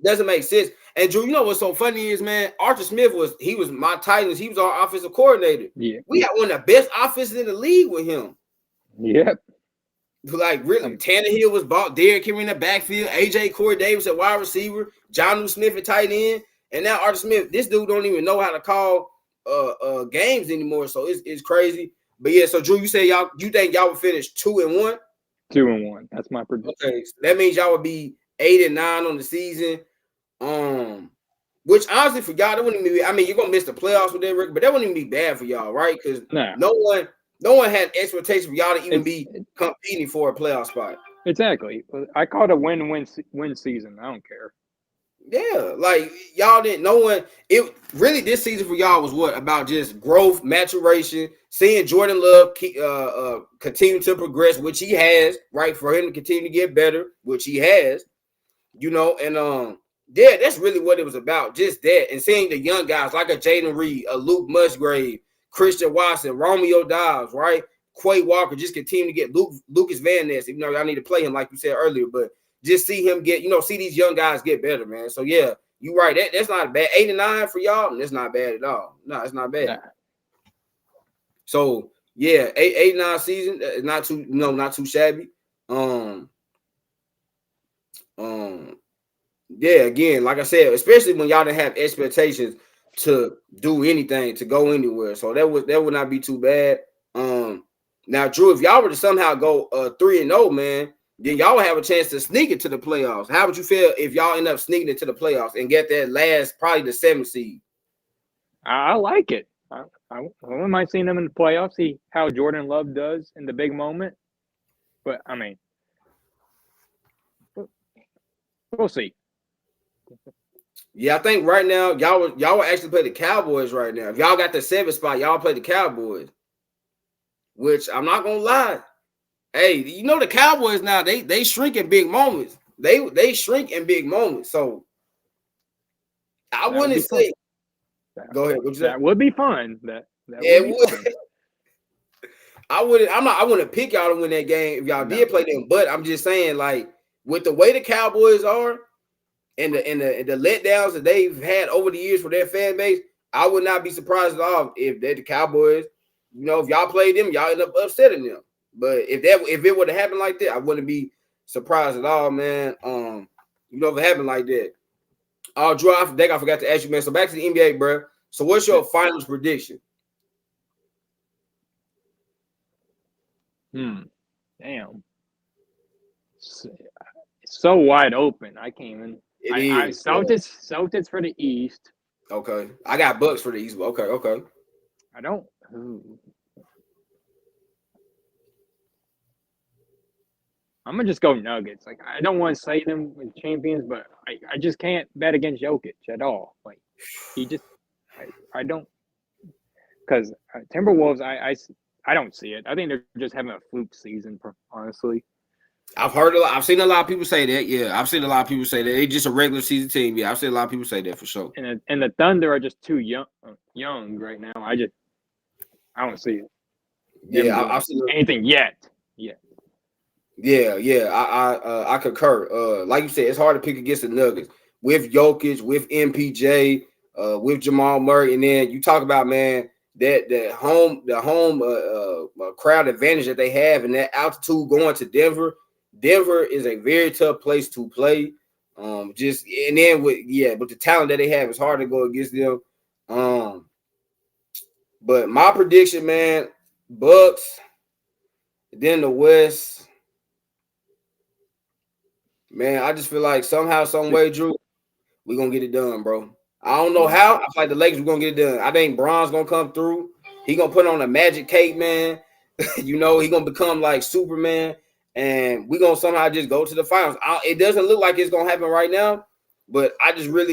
A: doesn't make sense. And Drew, you know what's so funny is, man, Arthur Smith was my Titans. He was our offensive coordinator.
B: Yeah.
A: We got one of the best offenses in the league with him.
B: Yep.
A: Like, really, Tannehill was bought, Derrick Henry in the backfield, AJ Corey Davis at wide receiver, Jonnu Smith at tight end, and now Arthur Smith. This dude don't even know how to call games anymore. So it's crazy. But yeah, so Drew, you think y'all would finish 2-1?
B: 2-1. That's my prediction.
A: Okay, so that means y'all would be 8-9 on the season. Which honestly for y'all, that wouldn't even be. I mean, you're gonna miss the playoffs with that record, but that wouldn't even be bad for y'all, right? Because no one had expectations for y'all to even be competing for a playoff spot.
B: Exactly. I call it a win season. I don't care.
A: Yeah, like y'all didn't. No one. It really this season for y'all was what about just growth, maturation, seeing Jordan Love continue to progress, which he has, right? For him to continue to get better, which he has, and yeah, that's really what it was about. Just that, and seeing the young guys like a Jaden Reed, a Luke Musgrave, Christian Watson, Romeo Dobbs, right? Quay Walker, just continue to get Lucas Van Ness, even though y'all need to play him like you said earlier, but just see him get, see these young guys get better, man. So yeah, you're right. That's not bad. 8-9 for y'all, and that's not bad at all. No, it's not bad. Nah. So yeah, 8-9 season, not too shabby. Yeah, again, like I said, especially when y'all didn't have expectations to do anything, to go anywhere. So that would not be too bad. Now, Drew, if y'all were to somehow go 3-0, man, then y'all would have a chance to sneak it to the playoffs. How would you feel if y'all end up sneaking it to the playoffs and get that last, probably the 7th seed?
B: I like it. I wouldn't mind seeing them in the playoffs, see how Jordan Love does in the big moment. But, I mean, we'll see.
A: Yeah, I think right now, y'all will actually play the Cowboys right now. If y'all got the 7th spot, y'all play the Cowboys. Which I'm not gonna lie. Hey, you know the Cowboys now, they shrink in big moments. They shrink in big moments. So I wouldn't say. Go ahead. What you say?
B: That would be fun. That
A: yeah,
B: would be fun.
A: I wouldn't pick y'all to win that game if y'all did play them. But I'm just saying, like, with the way the Cowboys are and the letdowns that they've had over the years for their fan base, I would not be surprised at all if they're the Cowboys. You know, if y'all played them, y'all end up upsetting them. But if it would have happened like that, I wouldn't be surprised at all, man. You know, if it happened like that. Drew, I forgot to ask you, man. So back to the NBA, bro. So what's your finals prediction?
B: Damn. So wide open. I can't even. Celtics for the East.
A: Okay. I got Bucks for the East. Okay.
B: I don't. I'm gonna just go Nuggets. Like, I don't want to say them as champions, but I just can't bet against Jokic at all. Like, he just I don't, because Timberwolves I don't see it. I think they're just having a fluke season, honestly.
A: I've seen a lot of people say that. Yeah, I've seen a lot of people say that they just a regular season team. Yeah, I've seen a lot of people say that for sure.
B: And the Thunder are just too young right now. I don't see it.
A: Yeah, I've seen
B: anything yet.
A: Yeah, I concur. Like you said, it's hard to pick against the Nuggets with Jokic, with MPJ, with Jamal Murray, and then you talk about, man, that the home crowd advantage that they have, and that altitude going to Denver. Denver is a very tough place to play. With the talent that they have, it's hard to go against them. But my prediction, man, Bucks, then the West. Man, I just feel like somehow, some way, Drew, we're going to get it done, bro. I don't know how. I feel like the Lakers are going to get it done. I think Bron's going to come through. He going to put on a magic cape, man. You know, he going to become like Superman. And we're going to somehow just go to the finals. It doesn't look like it's going to happen right now. But I just feel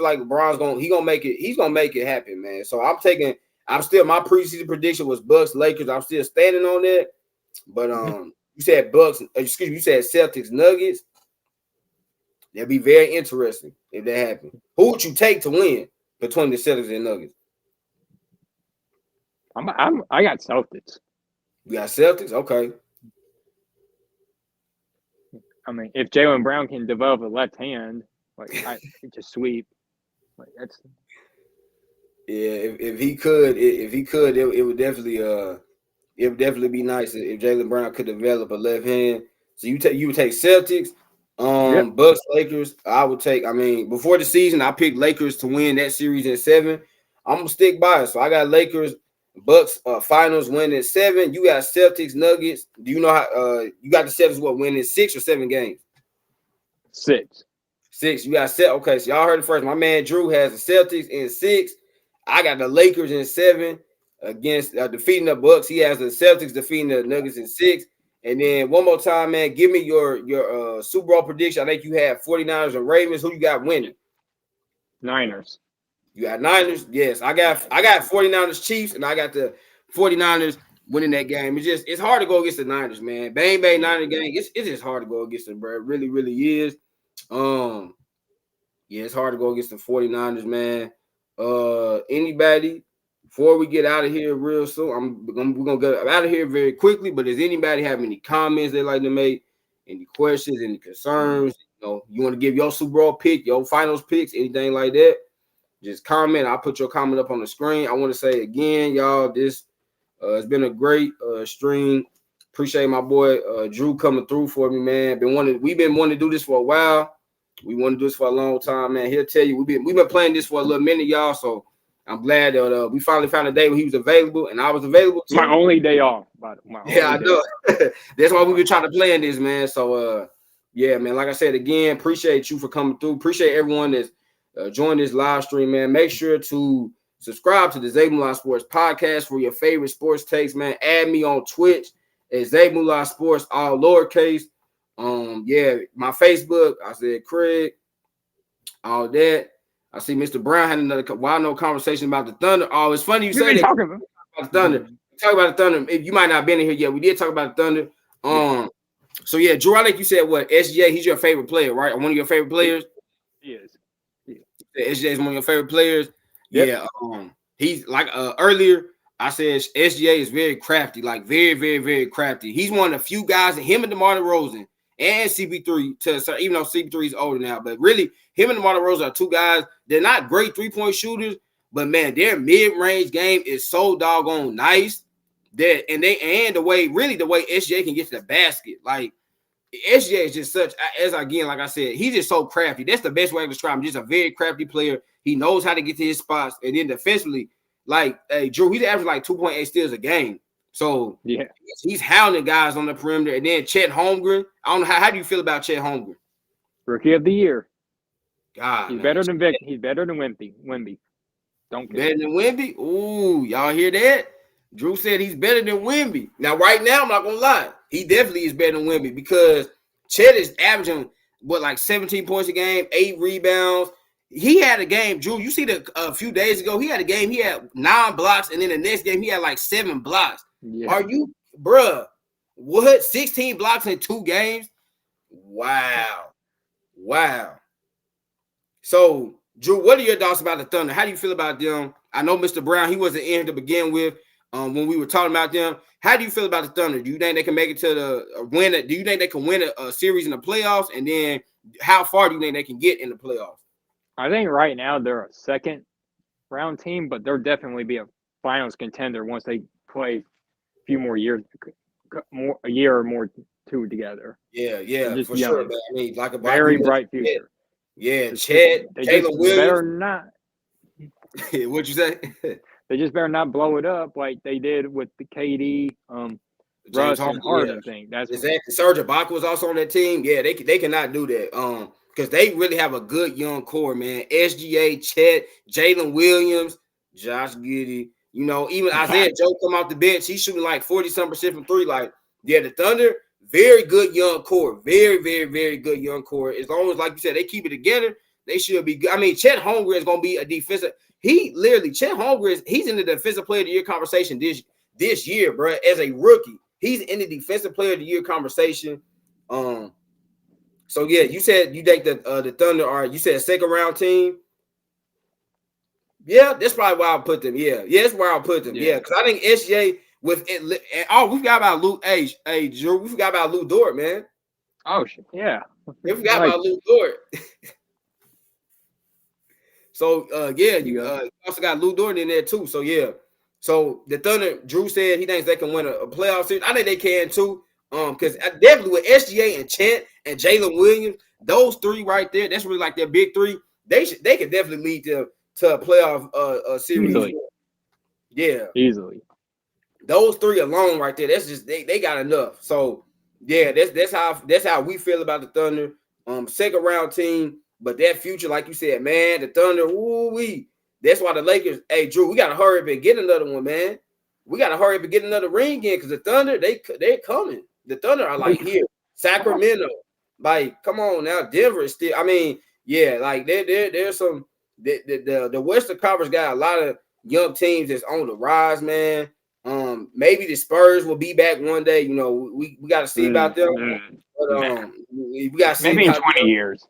A: like LeBron's going to make it. He's going to make it happen, man. So my preseason prediction was Bucks, Lakers. I'm still standing on that. But you said Celtics, Nuggets. That'd be very interesting if that happened. Who would you take to win between the Celtics and Nuggets?
B: I got Celtics.
A: You got Celtics? Okay.
B: I mean, if Jaylen Brown can develop a left hand, like just sweep, like that's.
A: Yeah, if he could, it would definitely be nice if Jaylen Brown could develop a left hand. So you would take Celtics. Bucks, Lakers. I would take. I mean, before the season, I picked Lakers to win that series in 7. I'm gonna stick by it. So I got Lakers, Bucks, finals win in 7. You got Celtics, Nuggets. Do you know how? You got the Celtics winning 6 or 7 games?
B: 6.
A: 6. You got set. Okay, so y'all heard it first. My man Drew has the Celtics in 6. I got the Lakers in 7 against defeating the Bucks. He has the Celtics defeating the Nuggets in 6. And then one more time, man, give me your Super Bowl prediction. I think you have 49ers and Ravens. Who you got winning?
B: Niners.
A: You got Niners? Yes. I got 49ers Chiefs, and I got the 49ers winning that game. It's hard to go against the Niners, man. Bang bang Niners game. It's just hard to go against them, bro. It really, really is. It's hard to go against the 49ers, man. Anybody? Before we get out of here real soon, we're gonna get out of here very quickly. But does anybody have any comments they'd like to make? Any questions? Any concerns? You want to give your Super Bowl pick, your finals picks, anything like that? Just comment. I'll put your comment up on the screen. I want to say again, y'all, this it's been a great stream. Appreciate my boy Drew coming through for me, man. We've been wanting to do this for a while. We want to do this for a long time, man. He'll tell you we've been playing this for a little minute, y'all. So I'm glad that we finally found a day when he was available and I was available too.
B: My only day off.
A: I know. That's why we've been trying to plan this, man. So, yeah, man. Like I said again, appreciate you for coming through. Appreciate everyone that's joined this live stream, man. Make sure to subscribe to the Zay Moolah Sports podcast for your favorite sports takes, man. Add me on Twitch at Zay Moolah Sports, all lowercase. Yeah, my Facebook. I said Craig, all that. I see Mr. Brown had another wild no conversation about the Thunder. Oh, it's funny you say that.
B: Talking about
A: the Thunder. Talk about the Thunder. If you might not have been in here yet, we did talk about the Thunder. So yeah, Drew, I think you said what SGA. He's your favorite player, right? Or one of your favorite players.
B: He is.
A: SGA is one of your favorite players.
B: Yep.
A: Yeah. He's like earlier. I said SGA is very crafty, like very, very, very crafty. He's one of the few guys, and him and DeMar DeRozan and CP3, even though CP3 is older now, but really him and DeMar DeRozan are two guys. They're not great three-point shooters, but man, their mid-range game is so doggone nice that the way SGA can get to the basket, like SGA is just such like I said, he's just so crafty. That's the best way to describe him. Just a very crafty player. He knows how to get to his spots, and then defensively, like Drew, he's averaging like 2.8 steals a game. So yeah, he's hounding guys on the perimeter. And then Chet Holmgren. I don't know how do you feel about Chet Holmgren?
B: Rookie of the year.
A: God,
B: he's better than Vic. He's better than Wemby. Don't care.
A: Better than Wemby? Ooh, y'all hear that? Drew said he's better than Wemby. Now, right now, I'm not gonna lie, he definitely is better than Wemby because Chet is averaging like 17 points a game, 8 rebounds. He had a game, Drew. You see a few days ago, he had a game. He had 9 blocks, and then the next game he had like 7 blocks. Yeah. Are you, bruh? What? 16 blocks in 2 games? Wow. So, Drew, what are your thoughts about the Thunder? How do you feel about them? I know Mr. Brown, he wasn't in here to begin with when we were talking about them. How do you feel about the Thunder? Do you think they can make it to the win? Do you think they can win a series in the playoffs? And then how far do you think they can get in the playoffs?
B: I think right now they're a second round team, but they'll definitely be a finals contender once they play a few more years, a year or more two together.
A: Yeah, for sure. But I mean, like a
B: very bright future.
A: Yeah, Chet, Jalen Williams.
B: Better not.
A: What'd you say?
B: They just better not blow it up like they did with the KD, Russ and Harden thing. That's
A: exactly. Serge Ibaka was also on that team. Yeah, they cannot do that. Because they really have a good young core, man. SGA, Chet, Jalen Williams, Josh Giddey. You know, even Isaiah Joe come off the bench. He's shooting like 40-something% from 3. Like, yeah, the Thunder, very good young core. Very, very, very good young core. As long as, like you said, they keep it together, they should be good. I mean, Chet Holmgren is going to be a defensive. Chet Holmgren, he's in the defensive player of the year conversation this year, bro, as a rookie. He's in the defensive player of the year conversation. So, yeah, you said you think that the Thunder are, you said a second-round team. Yeah, that's probably where I'll put them. Yeah, that's where I'll put them. Yeah, because I think SGA with it. And, we forgot about Luke. Hey, Drew, we forgot about Lou Dort, man.
B: Oh, yeah.
A: We forgot about Lou Dort. So, you also got Lou Dort in there, too. So, yeah. So, the Thunder, Drew said he thinks they can win a playoff series. I think they can, too. Because definitely with SGA and Chet and Jalen Williams, those 3 right there, that's really like their big 3. They can definitely lead to a playoff series.
B: Easily.
A: Yeah.
B: Easily.
A: Those 3 alone right there, that's just they got enough. So yeah, that's how we feel about the Thunder. Second round team, but that future, like you said, man, the Thunder, that's why the Lakers, hey Drew, we gotta hurry up and get another one, man. We gotta hurry up and get another ring in because the Thunder, they're coming. The Thunder are like here, Sacramento. Like, come on now, Denver is still. I mean, yeah, like there's some. The Western Conference got a lot of young teams that's on the rise, man. Maybe the Spurs will be back one day. You know, we got to see about them. But we got to see
B: maybe in 20 years.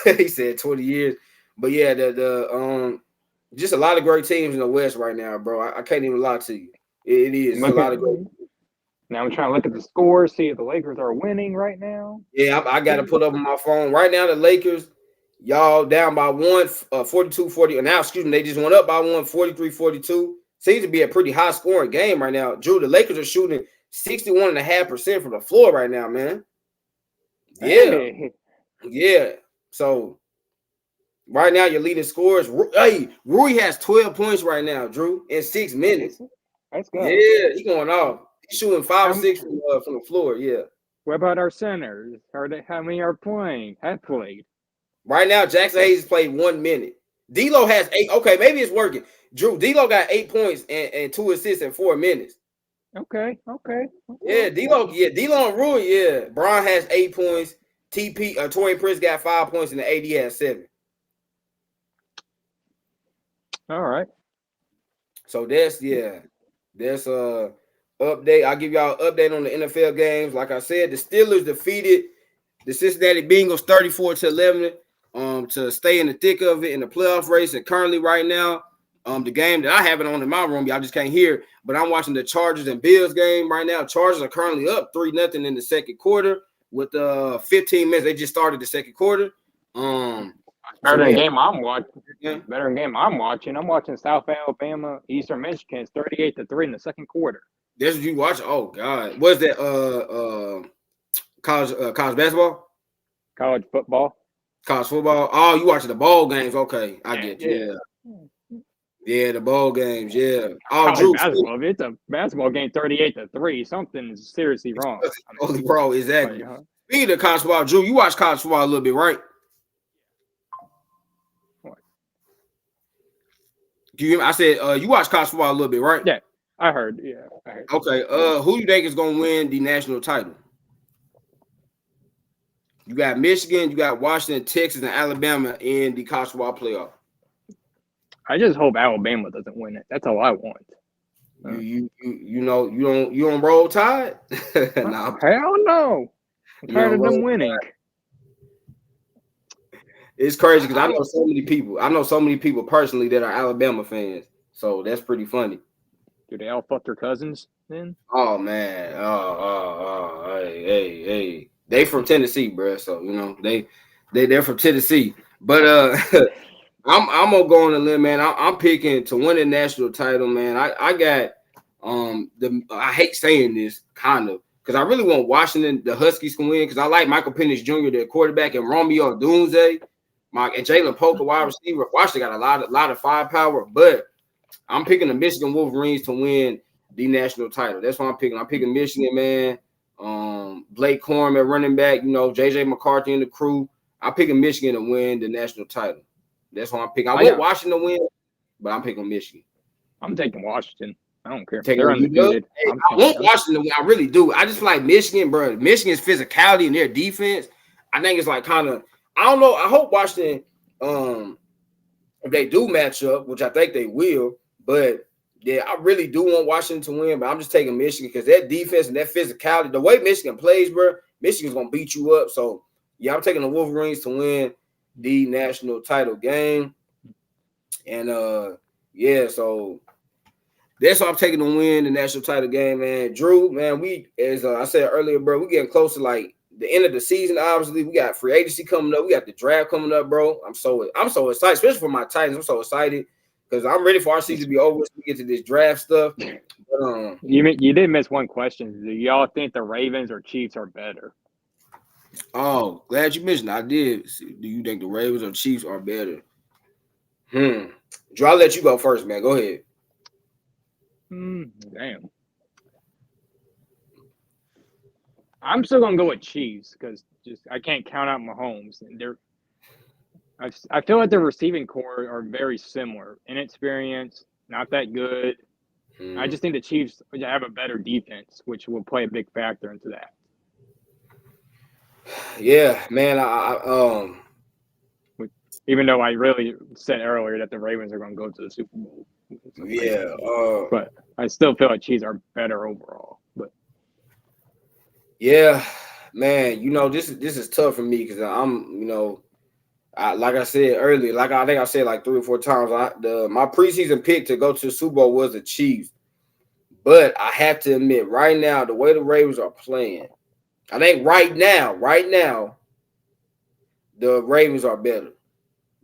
A: He said 20 years. But yeah, the just a lot of great teams in the West right now, bro. I can't even lie to you. It is a lot of great.
B: Now I'm trying to look at the scores, see if the Lakers are winning right now.
A: Yeah, I got to put up on my phone right now. The Lakers. Y'all down by 42-40. Now, excuse me, they just went up by 43-42. Seems to be a pretty high scoring game right now. Drew, the Lakers are shooting 61.5% from the floor right now, man. Yeah.
B: Hey.
A: Yeah. So, Right now, your leading scorers. Hey, Rui has 12 points right now, Drew, in 6 minutes.
B: Let's go.
A: Yeah, he's going off. He's shooting 5 or 6 from the floor. Yeah.
B: What about our centers? How many are playing? Have played.
A: Right now, Jackson Hayes has played 1 minute. D'Lo has 8. Okay, maybe it's working. Drew, D'Lo got 8 points and 2 assists in 4 minutes.
B: Okay.
A: Yeah, D'Lo and Rui, yeah. Bron has 8 points. Torian Prince got 5 points and the AD has 7.
B: All right.
A: So that's update. I'll give y'all an update on the NFL games. Like I said, the Steelers defeated the Cincinnati Bengals 34-11 to stay in the thick of it in the playoff race. And currently right now, the game that I have it on in my room, y'all just can't hear it, but I'm watching the Chargers and Bills game right now. Chargers are currently up 3-0 in the second quarter with 15 minutes. They just started the second quarter.
B: Better than game I'm watching. Yeah. Better than game I'm watching. I'm watching South Alabama, Eastern Michigan. It's 38-3 in the second quarter.
A: That's what you watch. Oh God, what's that? College basketball,
B: college football.
A: Oh, you watching the bowl games? Okay, I get you. Yeah, the bowl games. Yeah. Oh, Drew,
B: basketball. If it's a basketball game, 38-3. Something is seriously wrong.
A: Holy bro, exactly. Speaking of college football, Drew, you watch college football a little bit, right? I said you watch college football a little bit, right?
B: Yeah, I heard. Yeah, I heard.
A: Okay. Who you think is gonna win the national title? You got Michigan, you got Washington, Texas, and Alabama in the college football playoff.
B: I just hope Alabama doesn't win it. That's all I want.
A: You don't roll Tide?
B: Nah. Hell no. I'm tired of them winning.
A: It's crazy because I know so many people. I know so many people personally that are Alabama fans. So that's pretty funny.
B: Do they all fuck their cousins then?
A: Oh man. Hey. They from Tennessee, bro. So they're from Tennessee. But I'm gonna go on a limb, man. I'm picking to win the national title, man. I got I hate saying this kind of because I really want Washington, the Huskies, can win because I like Michael Penix Jr., their quarterback, and Romeo Dunze, and Jalen Polk, wide receiver. Washington got a lot of firepower, but I'm picking the Michigan Wolverines to win the national title. That's what I'm picking. I'm picking Michigan, man. Blake Corum at running back, JJ McCarthy and the crew. I'm picking Michigan to win the national title. That's what I'm picking. I want Washington to win, but I'm picking Michigan.
B: I'm taking Washington. I don't care.
A: They're undefeated. Hey, I want Washington to win. I really do. I just feel like Michigan, bro. Michigan's physicality and their defense, I think it's like kind of, I don't know. I hope Washington, if they do match up, which I think they will, but yeah, I really do want Washington to win, but I'm just taking Michigan because that defense and that physicality, the way Michigan plays, bro, Michigan's going to beat you up. So, yeah, I'm taking the Wolverines to win the national title game. And, so that's why I'm taking to win the national title game, man. Drew, man, we, as I said earlier, bro, we getting close to, like, the end of the season, obviously. We got free agency coming up. We got the draft coming up, bro. I'm so excited, especially for my Titans. I'm so excited. Because I'm ready for our season to be over so we get to this draft stuff. But,
B: you did miss one question. Do y'all think the Ravens or Chiefs are better?
A: Oh, glad you mentioned. I did. Do you think the Ravens or Chiefs are better? Drew, I'll let you go first, man. Go ahead.
B: Damn. I'm still gonna go with Chiefs because I can't count out Mahomes. I feel like the receiving core are very similar. Inexperienced, not that good. I just think the Chiefs have a better defense, which will play a big factor into that.
A: Yeah, man.
B: Even though I really said earlier that the Ravens are going to go to the Super Bowl.
A: Yeah.
B: But I still feel like Chiefs are better overall. But
A: yeah, man. This is tough for me because I'm, like I said earlier, like I think I said like 3 or 4 times, my preseason pick to go to the Super Bowl was the Chiefs. But I have to admit, right now, the way the Ravens are playing, I think right now, the Ravens are better.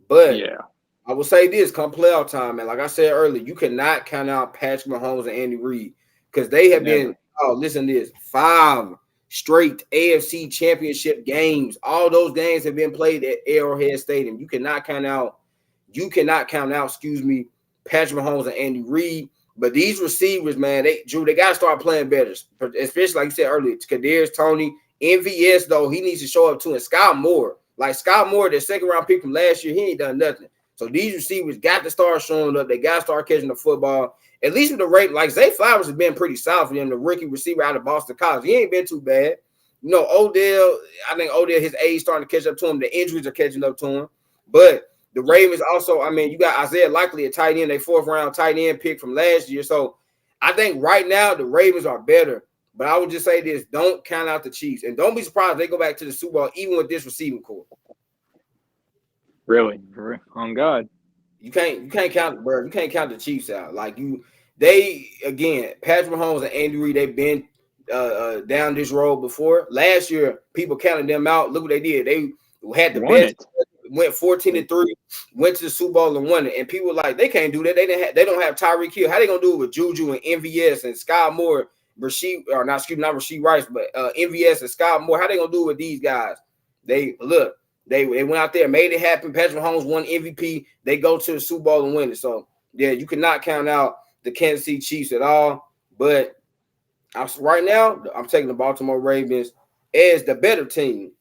A: But yeah, I will say this, come playoff time, man, like I said earlier, you cannot count out Patrick Mahomes and Andy Reid because they have been, listen to this, 5 straight AFC championship games. All those games have been played at Arrowhead Stadium. You cannot count out, Patrick Mahomes and Andy Reid. But these receivers, man, they got to start playing better, especially like you said earlier. Kadarius Toney, MVS, though, he needs to show up too. And Scott Moore, the second round pick from last year, he ain't done nothing. So these receivers got to start showing up. They got to start catching the football. At least with the rate, like Zay Flowers has been pretty solid for them, the rookie receiver out of Boston College. He ain't been too bad. You know, Odell, I think his age starting to catch up to him. The injuries are catching up to him. But the Ravens also, you got Isaiah Likely, a tight end, a 4th round tight end pick from last year. So I think right now the Ravens are better. But I would just say this, don't count out the Chiefs. And don't be surprised if they go back to the Super Bowl, even with this receiving core.
B: Really? On God.
A: You can't count, bro. You can't count the Chiefs out. Patrick Mahomes and Andy Reid, they've been down this road before. Last year, people counted them out. Look what they did. They had the best. Went 14-3, went to the Super Bowl and won it. And people were like, they can't do that. They don't have Tyreek Hill. How they gonna do it with Juju and MVS and Scott Moore, not Rasheed Rice, but MVS and Scott Moore? How they gonna do it with these guys? They went out there, made it happen. Patrick Mahomes won MVP. They go to the Super Bowl and win it. So yeah, you cannot count out the Kansas City Chiefs at all. But right now, I'm taking the Baltimore Ravens as the better team.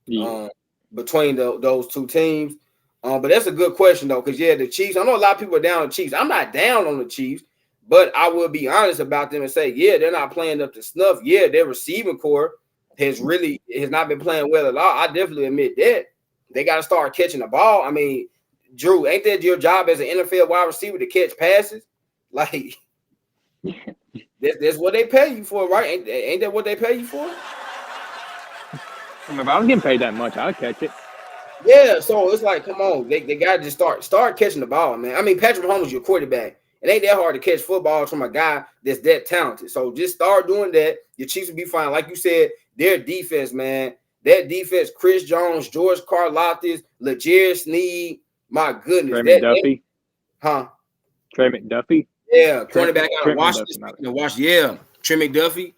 A: Yeah. Between those two teams. But that's a good question, though, because, the Chiefs, I know a lot of people are down on the Chiefs. I'm not down on the Chiefs, but I will be honest about them and say, they're not playing up to snuff. Yeah, their receiving core has not been playing well at all. I definitely admit that. They got to start catching the ball. Drew, ain't that your job as an NFL wide receiver to catch passes? Like, that's what they pay you for, right? Ain't that what they pay you for?
B: If I was getting paid that much, I'd catch it.
A: Yeah, so it's like, come on, they got to just start catching the ball, man. Patrick Mahomes is your quarterback. It ain't that hard to catch footballs from a guy that's that talented. So just start doing that. Your Chiefs will be fine. Like you said, their defense, man. That defense, Chris Jones, George Karlaftis, L'Jarius Sneed, my goodness.
B: Trey McDuffie.
A: Trey
B: McDuffie?
A: Yeah, cornerback out of Washington. Trey McDuffie.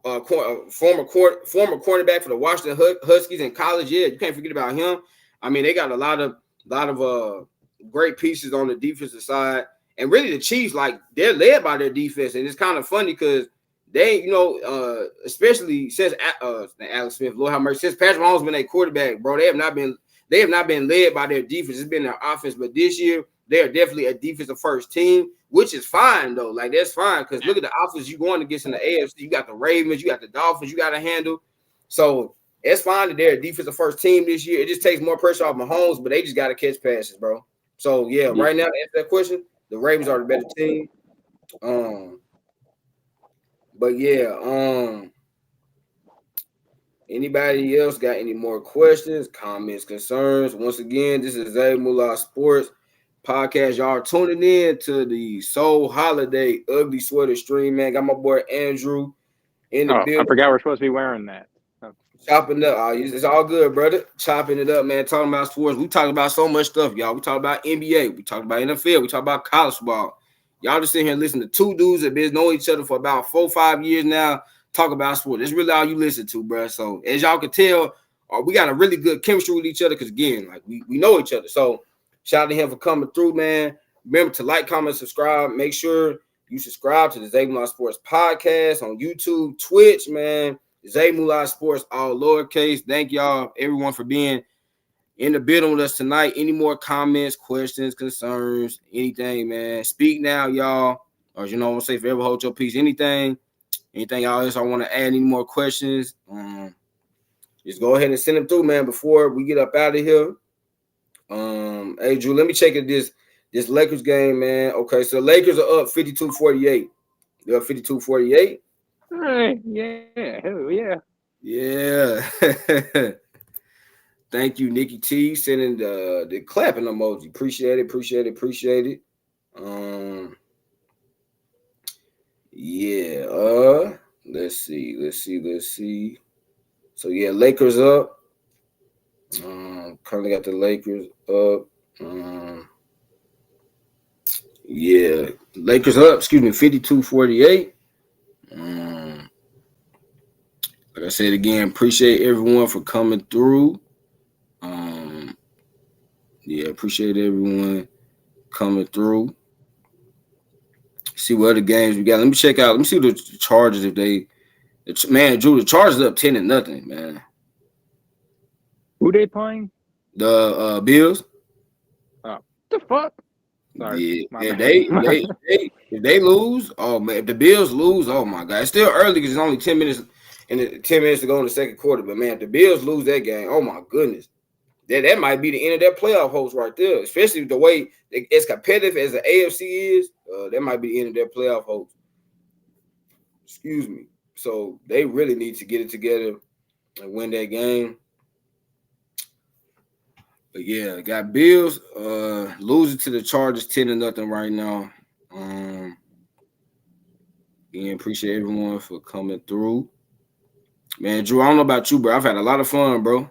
A: Former cornerback for the Washington Huskies in college. Yeah, you can't forget about him. They got a lot of great pieces on the defensive side, and really the Chiefs, they're led by their defense, and it's kind of funny because they, especially since Alex Smith, Lord have mercy, since Patrick Mahomes been a quarterback, bro, they have not been led by their defense. It's been their offense, but this year they are definitely a defensive first team, which is fine though. That's fine because look at the offense you going against in the AFC. You got the Ravens, you got the Dolphins, you got to handle. So it's fine that they're a defensive first team this year. It just takes more pressure off Mahomes, but they just got to catch passes, bro. So right now to answer that question, the Ravens are the better team. Anybody else got any more questions, comments, concerns? Once again, this is Zay Moolah Sports Podcast. Y'all tuning in to the Soul Holiday Ugly Sweater stream, man. Got my boy Andrew in the building.
B: I forgot we're supposed to be wearing that.
A: Chopping up. It's all good, brother. Chopping it up, man. Talking about sports. We talk about so much stuff, y'all. We talk about NBA. We talk about NFL. We talk about college ball. Y'all just sitting here listening to two dudes that been knowing each other for about 4-5 years now. Talk about sports. It's really all you listen to, bro. So as y'all can tell, we got a really good chemistry with each other because, again, we know each other. So shout out to him for coming through, man. Remember to like, comment, subscribe. Make sure you subscribe to the Zay Moolah Sports Podcast on YouTube, Twitch, man. Zay Moolah Sports, all lowercase. Thank y'all, everyone, for being in the building with us tonight. Any more comments, questions, concerns, anything, man? Speak now, y'all. Or, I want to say forever hold your peace. Anything y'all else I want to add? Any more questions? Just go ahead and send them through, man, before we get up out of here. Hey, Drew, let me check it this Lakers game, man. Okay, so Lakers are up 52-48. They're up 52-48.
B: All right. Yeah. Hell yeah.
A: Yeah. Thank you, Nikki T, sending the clapping emoji. Appreciate it. Yeah. Let's see. So yeah, Lakers up. Currently got the Lakers up. Yeah, Lakers up. 52-48. Like I said again, appreciate everyone for coming through. Yeah, appreciate everyone coming through. See what other games we got. Let me check out. Let me see the Chargers if they. Man, Drew, the Chargers up 10-0, man.
B: Who they playing?
A: The Bills.
B: Oh, the fuck. Sorry,
A: Yeah, if they lose, oh man, if the Bills lose, oh my god, it's still early because it's only 10 minutes and 10 minutes to go in the second quarter. But man, if the Bills lose that game, oh my goodness, that might be the end of their playoff hopes right there. Especially the way as competitive as the AFC is, that might be the end of their playoff hopes. Excuse me. So they really need to get it together and win that game. But yeah, got Bills losing to the Chargers 10-0 right now. Again, appreciate everyone for coming through. Man, Drew, I don't know about you, bro. I've had a lot of fun, bro.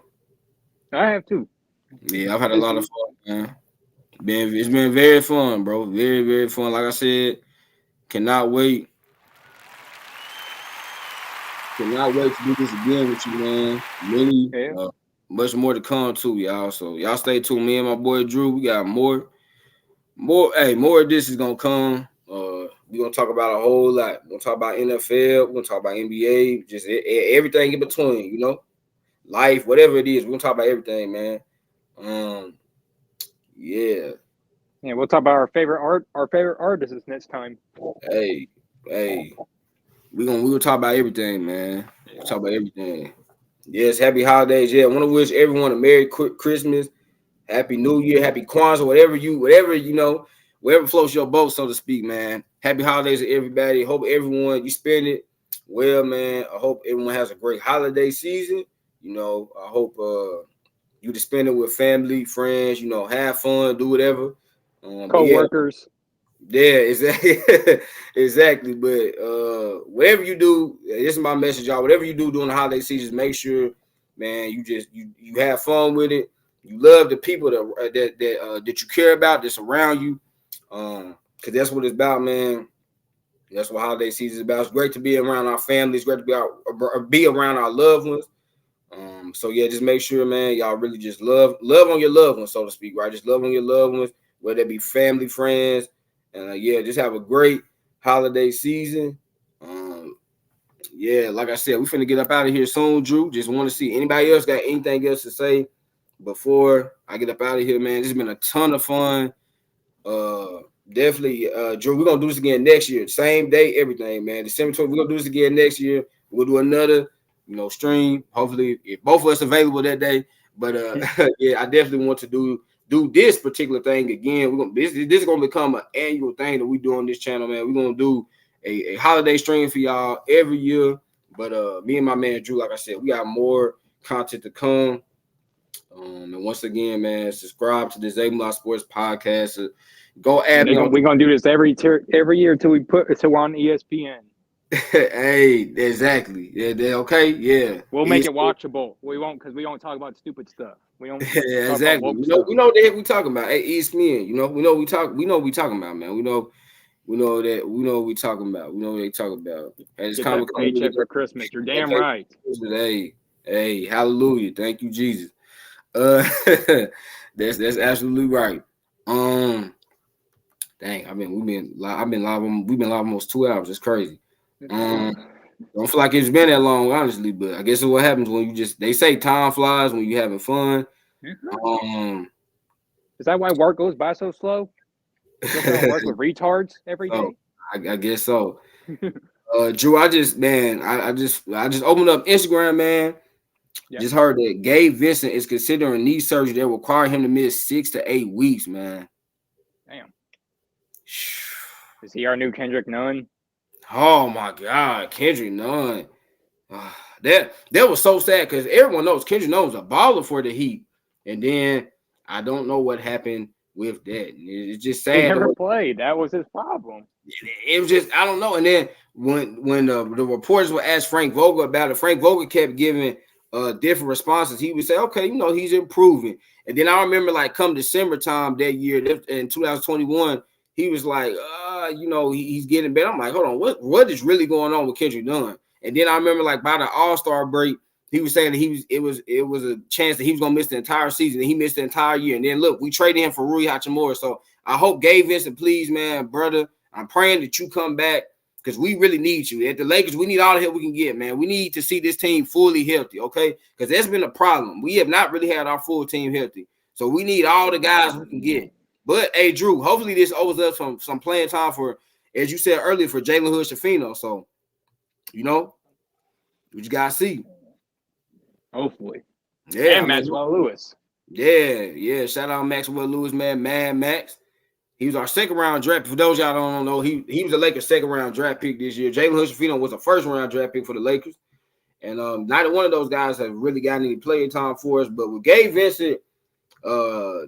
B: I have too.
A: Yeah, I've had a lot of fun, man. It's been very fun, bro. Very, very fun. Like I said, cannot wait. Cannot wait to do this again with you, man. Much more to come too, y'all. So y'all stay tuned. Me and my boy Drew, we got more. Hey, more of this is gonna come. We're gonna talk about a whole lot. We're gonna talk about NFL, we're gonna talk about NBA, just everything in between, you know, life, whatever it is. We're gonna talk about everything, man. Yeah,
B: we'll talk about our favorite artists next time.
A: Hey, we're gonna talk about everything, man. We'll talk about everything. Yes, happy holidays. Yeah, I want to wish everyone a Merry Christmas, Happy New Year, Happy Kwanzaa, whatever you know, wherever floats your boat, so to speak, man. Happy holidays to everybody. Hope everyone you spend it well, man. I hope everyone has a great holiday season. You know, I hope you just spend it with family, friends. You know, have fun, do whatever.
B: Co-workers.
A: Yeah, exactly. But whatever you do, this is my message, y'all. Whatever you do during the holiday season, make sure, man, you have fun with it. You love the people that you care about, that's around you, because that's what it's about, man. That's what holiday season is about. It's great to be around our families. Great to be around our loved ones. So yeah, just make sure, man, y'all really just love on your loved ones, so to speak, right? Just love on your loved ones, whether it be family, friends. And yeah, just have a great holiday season. Yeah, like I said, we finna get up out of here soon, Drew. Just want to see anybody else got anything else to say before I get up out of here, man. This has been a ton of fun. Definitely, Drew, we're gonna do this again next year. Same day, everything, man. December 20th, we're gonna do this again next year. We'll do another, stream. Hopefully, if both of us available that day. But yeah, I definitely want to do this particular thing again. This is gonna become an annual thing that we do on this channel, man. We're gonna do a holiday stream for y'all every year. But me and my man Drew, like I said, we got more content to come. And once again, man, subscribe to the Zabula Sports Podcast. Go add me.
B: We're gonna do this every year until we put it on ESPN.
A: Hey, exactly. Yeah, okay. Yeah,
B: we'll make it watchable. We won't, because we don't talk about stupid stuff. We don't.
A: Yeah, exactly. We know what the heck we talking about. Hey, ESPN. We know we talking about, man. We know what we talking about. We know what they talking about.
B: And it's kind of paycheck for Christmas. You're damn right.
A: Hey, hallelujah. Thank you, Jesus. That's absolutely right. Dang, we've been live almost 2 hours. It's crazy. Don't feel like it's been that long, honestly, but I guess it's what happens when they say time flies when you're having fun.
B: Is that why work goes by so slow? You work with retards every day.
A: I guess so. Drew, I just opened up Instagram, man. Yep. Just heard that Gabe Vincent is considering knee surgery that will require him to miss 6 to 8 weeks, man.
B: Damn. Is he our new Kendrick Nunn?
A: Oh my God, Kendrick Nunn. That was so sad because everyone knows Kendrick Nunn was a baller for the Heat, and then I don't know what happened with that. It's just sad.
B: He never played. That was his problem.
A: It was just, I don't know. And then when the reporters would ask Frank Vogel about it, Frank Vogel kept giving different responses. He would say, okay, he's improving. And then I remember, like, come December time that year in 2021, he was like, he's getting better. I'm like, hold on, what is really going on with Kendrick Nunn? And then I remember like by the All-Star break, he was saying that it was a chance that he was gonna miss the entire season, and he missed the entire year. And then look, we traded him for Rui Hachimura. So I hope Gabe Vincent, please, man, brother, I'm praying that you come back because we really need you. At the Lakers, we need all the help we can get, man. We need to see this team fully healthy, okay? Because that's been a problem. We have not really had our full team healthy. So we need all the guys we can get. But hey, Drew, hopefully this opens up some playing time for, as you said earlier, for Jalen Hood-Schifino. So, you know, we just gotta see.
B: Hopefully.
A: Yeah.
B: And Maxwell Lewis.
A: Yeah. Shout out Maxwell Lewis, man. Mad Max. He was our second round draft. For those y'all don't know, he was a Lakers second round draft pick this year. Jalen Hood-Schifino was a first round draft pick for the Lakers. And neither one of those guys have really gotten any playing time for us. But with Gabe Vincent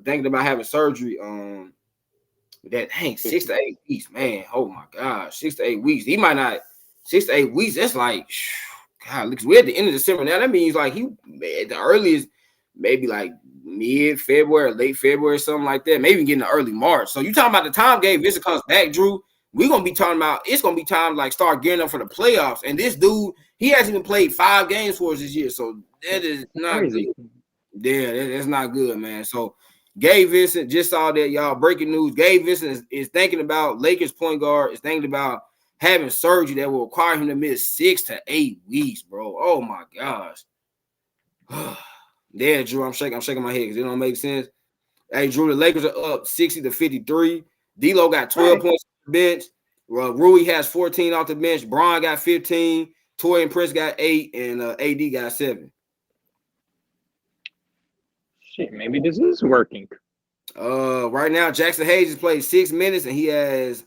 A: thinking about having surgery, that 6 to 8 weeks, man. Oh my gosh, 6 to 8 weeks. He might not 6 to 8 weeks. That's like, God, because we're at the end of December now. That means like he at the earliest, maybe like mid-February, late February, something like that. Maybe getting to early March. So you talking about the time Gabe Vincent comes back, Drew? We're gonna be talking about it's gonna be time to like start gearing up for the playoffs. And this dude, he hasn't even played 5 games for us this year. So that is not
B: crazy.
A: Good. Yeah, that's not good, man. So Gabe Vincent, just saw that, y'all. Breaking news. Gabe Vincent is thinking about Lakers point guard, is thinking about having surgery that will require him to miss 6 to 8 weeks, bro. Oh my gosh. Yeah, Drew, I'm shaking my head because it don't make sense. Hey, Drew, the Lakers are up 60 to 53. D'Lo got 12 points off the bench. Rui has 14 off the bench. Bron got 15. Taurean Prince got 8, and AD got 7.
B: Shit, maybe this is working.
A: Right now, Jackson Hayes has played 6 minutes, and he has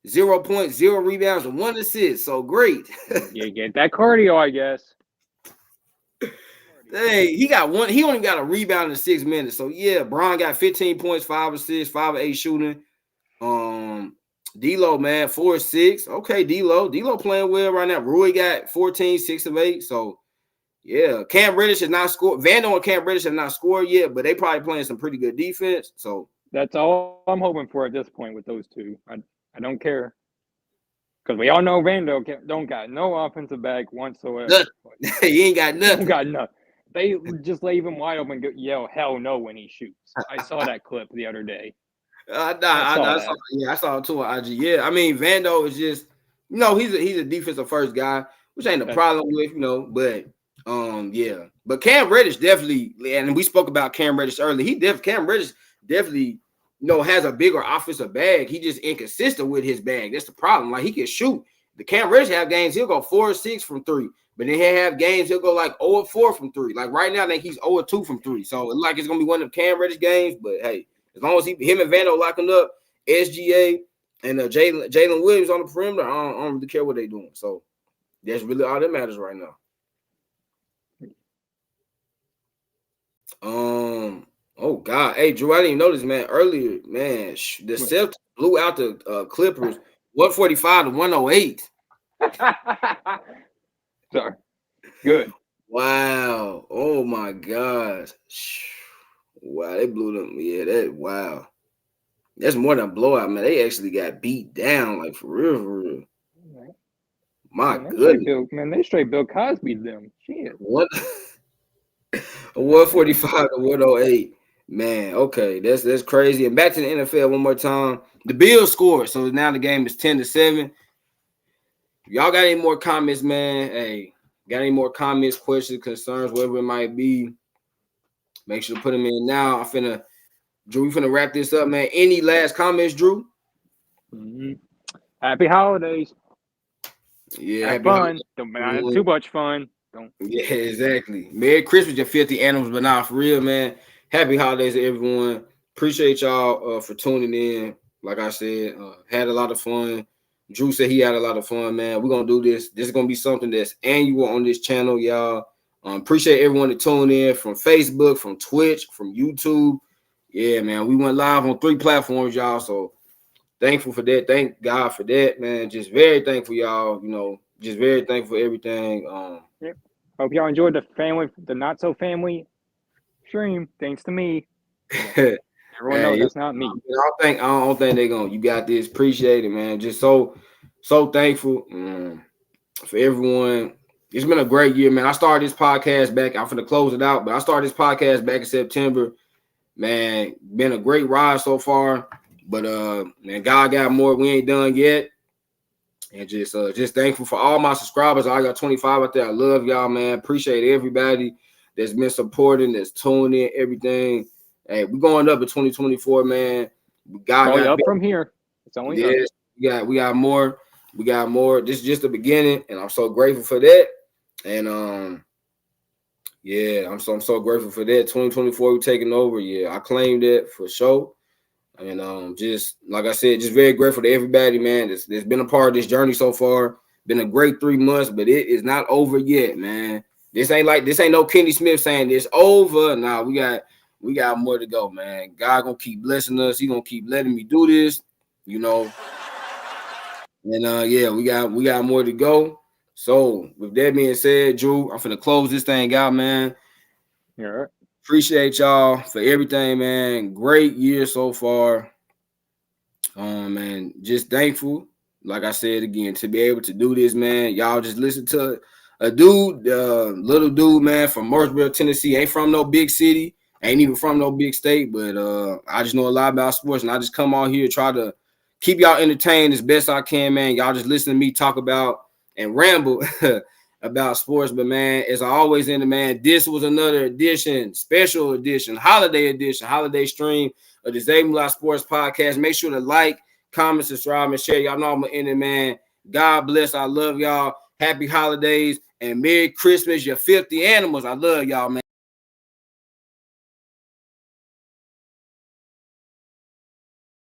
A: 0 points, 0 rebounds, and 1 assist. So great.
B: You get that cardio, I guess.
A: Hey, he got 1. He only got a rebound in 6 minutes. So yeah, Bron got 15 points, 5 assists, 5 of 8 shooting. D'Lo, man, 4 of 6. Okay, D'Lo playing well right now. Rui got 14, 6 of 8. So yeah, Cam Reddish has not scored. Vando and Cam Reddish have not scored yet, but they probably playing some pretty good defense. So
B: that's all I'm hoping for at this point with those two. I don't care. Because we all know Vando don't got no offensive back whatsoever.
A: He ain't got nothing.
B: Don't got nothing. They just leave him wide open and yell hell no when he shoots. I saw that clip the other day.
A: I saw it too on IG. Yeah, I mean Vando is just, he's a defensive first guy, which ain't a problem with, but yeah. But Cam Reddish definitely, and we spoke about Cam Reddish earlier. Cam Reddish definitely, has a bigger offensive bag. He just inconsistent with his bag. That's the problem. Like he can shoot. The Cam Reddish have games, he'll go 4 or 6 from 3. But then he'll have games, he'll go like 0 or 4 from 3. Like right now, I think he's 0 or 2 from 3. So like it's gonna be one of the Cam Reddish games. But hey, as long as him and Vando locking up, SGA and Jalen Williams on the perimeter, I don't really care what they're doing. So that's really all that matters right now. Oh God, hey Drew, I didn't even notice, man. Earlier, man, the Celtics blew out the Clippers 145 to 108.
B: Sorry. Good.
A: Wow. Oh my gosh. Wow, they blew them. Yeah, wow. That's more than a blowout, man. They actually got beat down, like for real, for real. My goodness.
B: They straight Bill Cosby them. Shit.
A: What? 145 to 108. Man, okay. That's crazy. And back to the NFL one more time. The Bills scored, so now the game is 10-7. Y'all got any more comments, man? Hey, got any more comments, questions, concerns, whatever it might be? Make sure to put them in now. Drew, we finna wrap this up, man. Any last comments, Drew?
B: Mm-hmm. Happy holidays.
A: Yeah,
B: have fun. Don't have too much fun. Don't.
A: Yeah, exactly. Merry Christmas, your filthy animals, but not for real, man. Happy holidays to everyone. Appreciate y'all for tuning in. Like I said, had a lot of fun. Drew said he had a lot of fun, man. We're going to do this. This is going to be something that's annual on this channel, y'all. Appreciate everyone that tuned in from Facebook, from Twitch, from YouTube. Yeah, man. We went live on 3 platforms, y'all. So thankful for that. Thank God for that, man. Just very thankful, y'all. Just very thankful for everything.
B: Yep. Hope y'all enjoyed the not so family stream. Thanks to me. Everyone knows that's not me.
A: I don't think they're gonna. You got this. Appreciate it, man. Just so thankful. for everyone. It's been a great year, man. I started this podcast back. I'm finna close it out, but I started this podcast back in September. Man, been a great ride so far. But man, God got more. We ain't done yet. And just thankful for all my subscribers. I got 25 out there. I love y'all, man. Appreciate everybody that's been supporting, that's tuning in, everything. Hey, we're going up in 2024, man.
B: God got up from here. It's only up.
A: We got more. We got more. This is just the beginning, and I'm so grateful for that. And yeah, I'm so grateful for that. 2024, we're taking over. Yeah, I claimed that for sure. And just like I said, just very grateful to everybody, man. That's been a part of this journey so far. Been a great 3 months, but it is not over yet, man. This ain't no Kenny Smith saying it's over. Nah, we got more to go, man. God gonna keep blessing us. He gonna keep letting me do this, you know. And yeah, we got more to go. So with that being said, Drew, I'm finna close this thing out, man.
B: All right.
A: Appreciate y'all for everything, man. Great year so far. Man, just thankful, like I said again, to be able to do this, man. Y'all just listen to a dude, little dude, man, from Murfreesboro, Tennessee. Ain't from no big city, ain't even from no big state, but I just know a lot about sports, and I just come on here try to keep y'all entertained as best I can, man. Y'all just listen to me talk about and ramble about sports. But man, as I always end, man, this was another edition, special edition, holiday stream of the Zay Moolah Sports Podcast. Make sure to like, comment, subscribe, and share. Y'all know I'm gonna end it, man. God bless. I love y'all. Happy holidays and Merry Christmas, your filthy animals. I love y'all, man.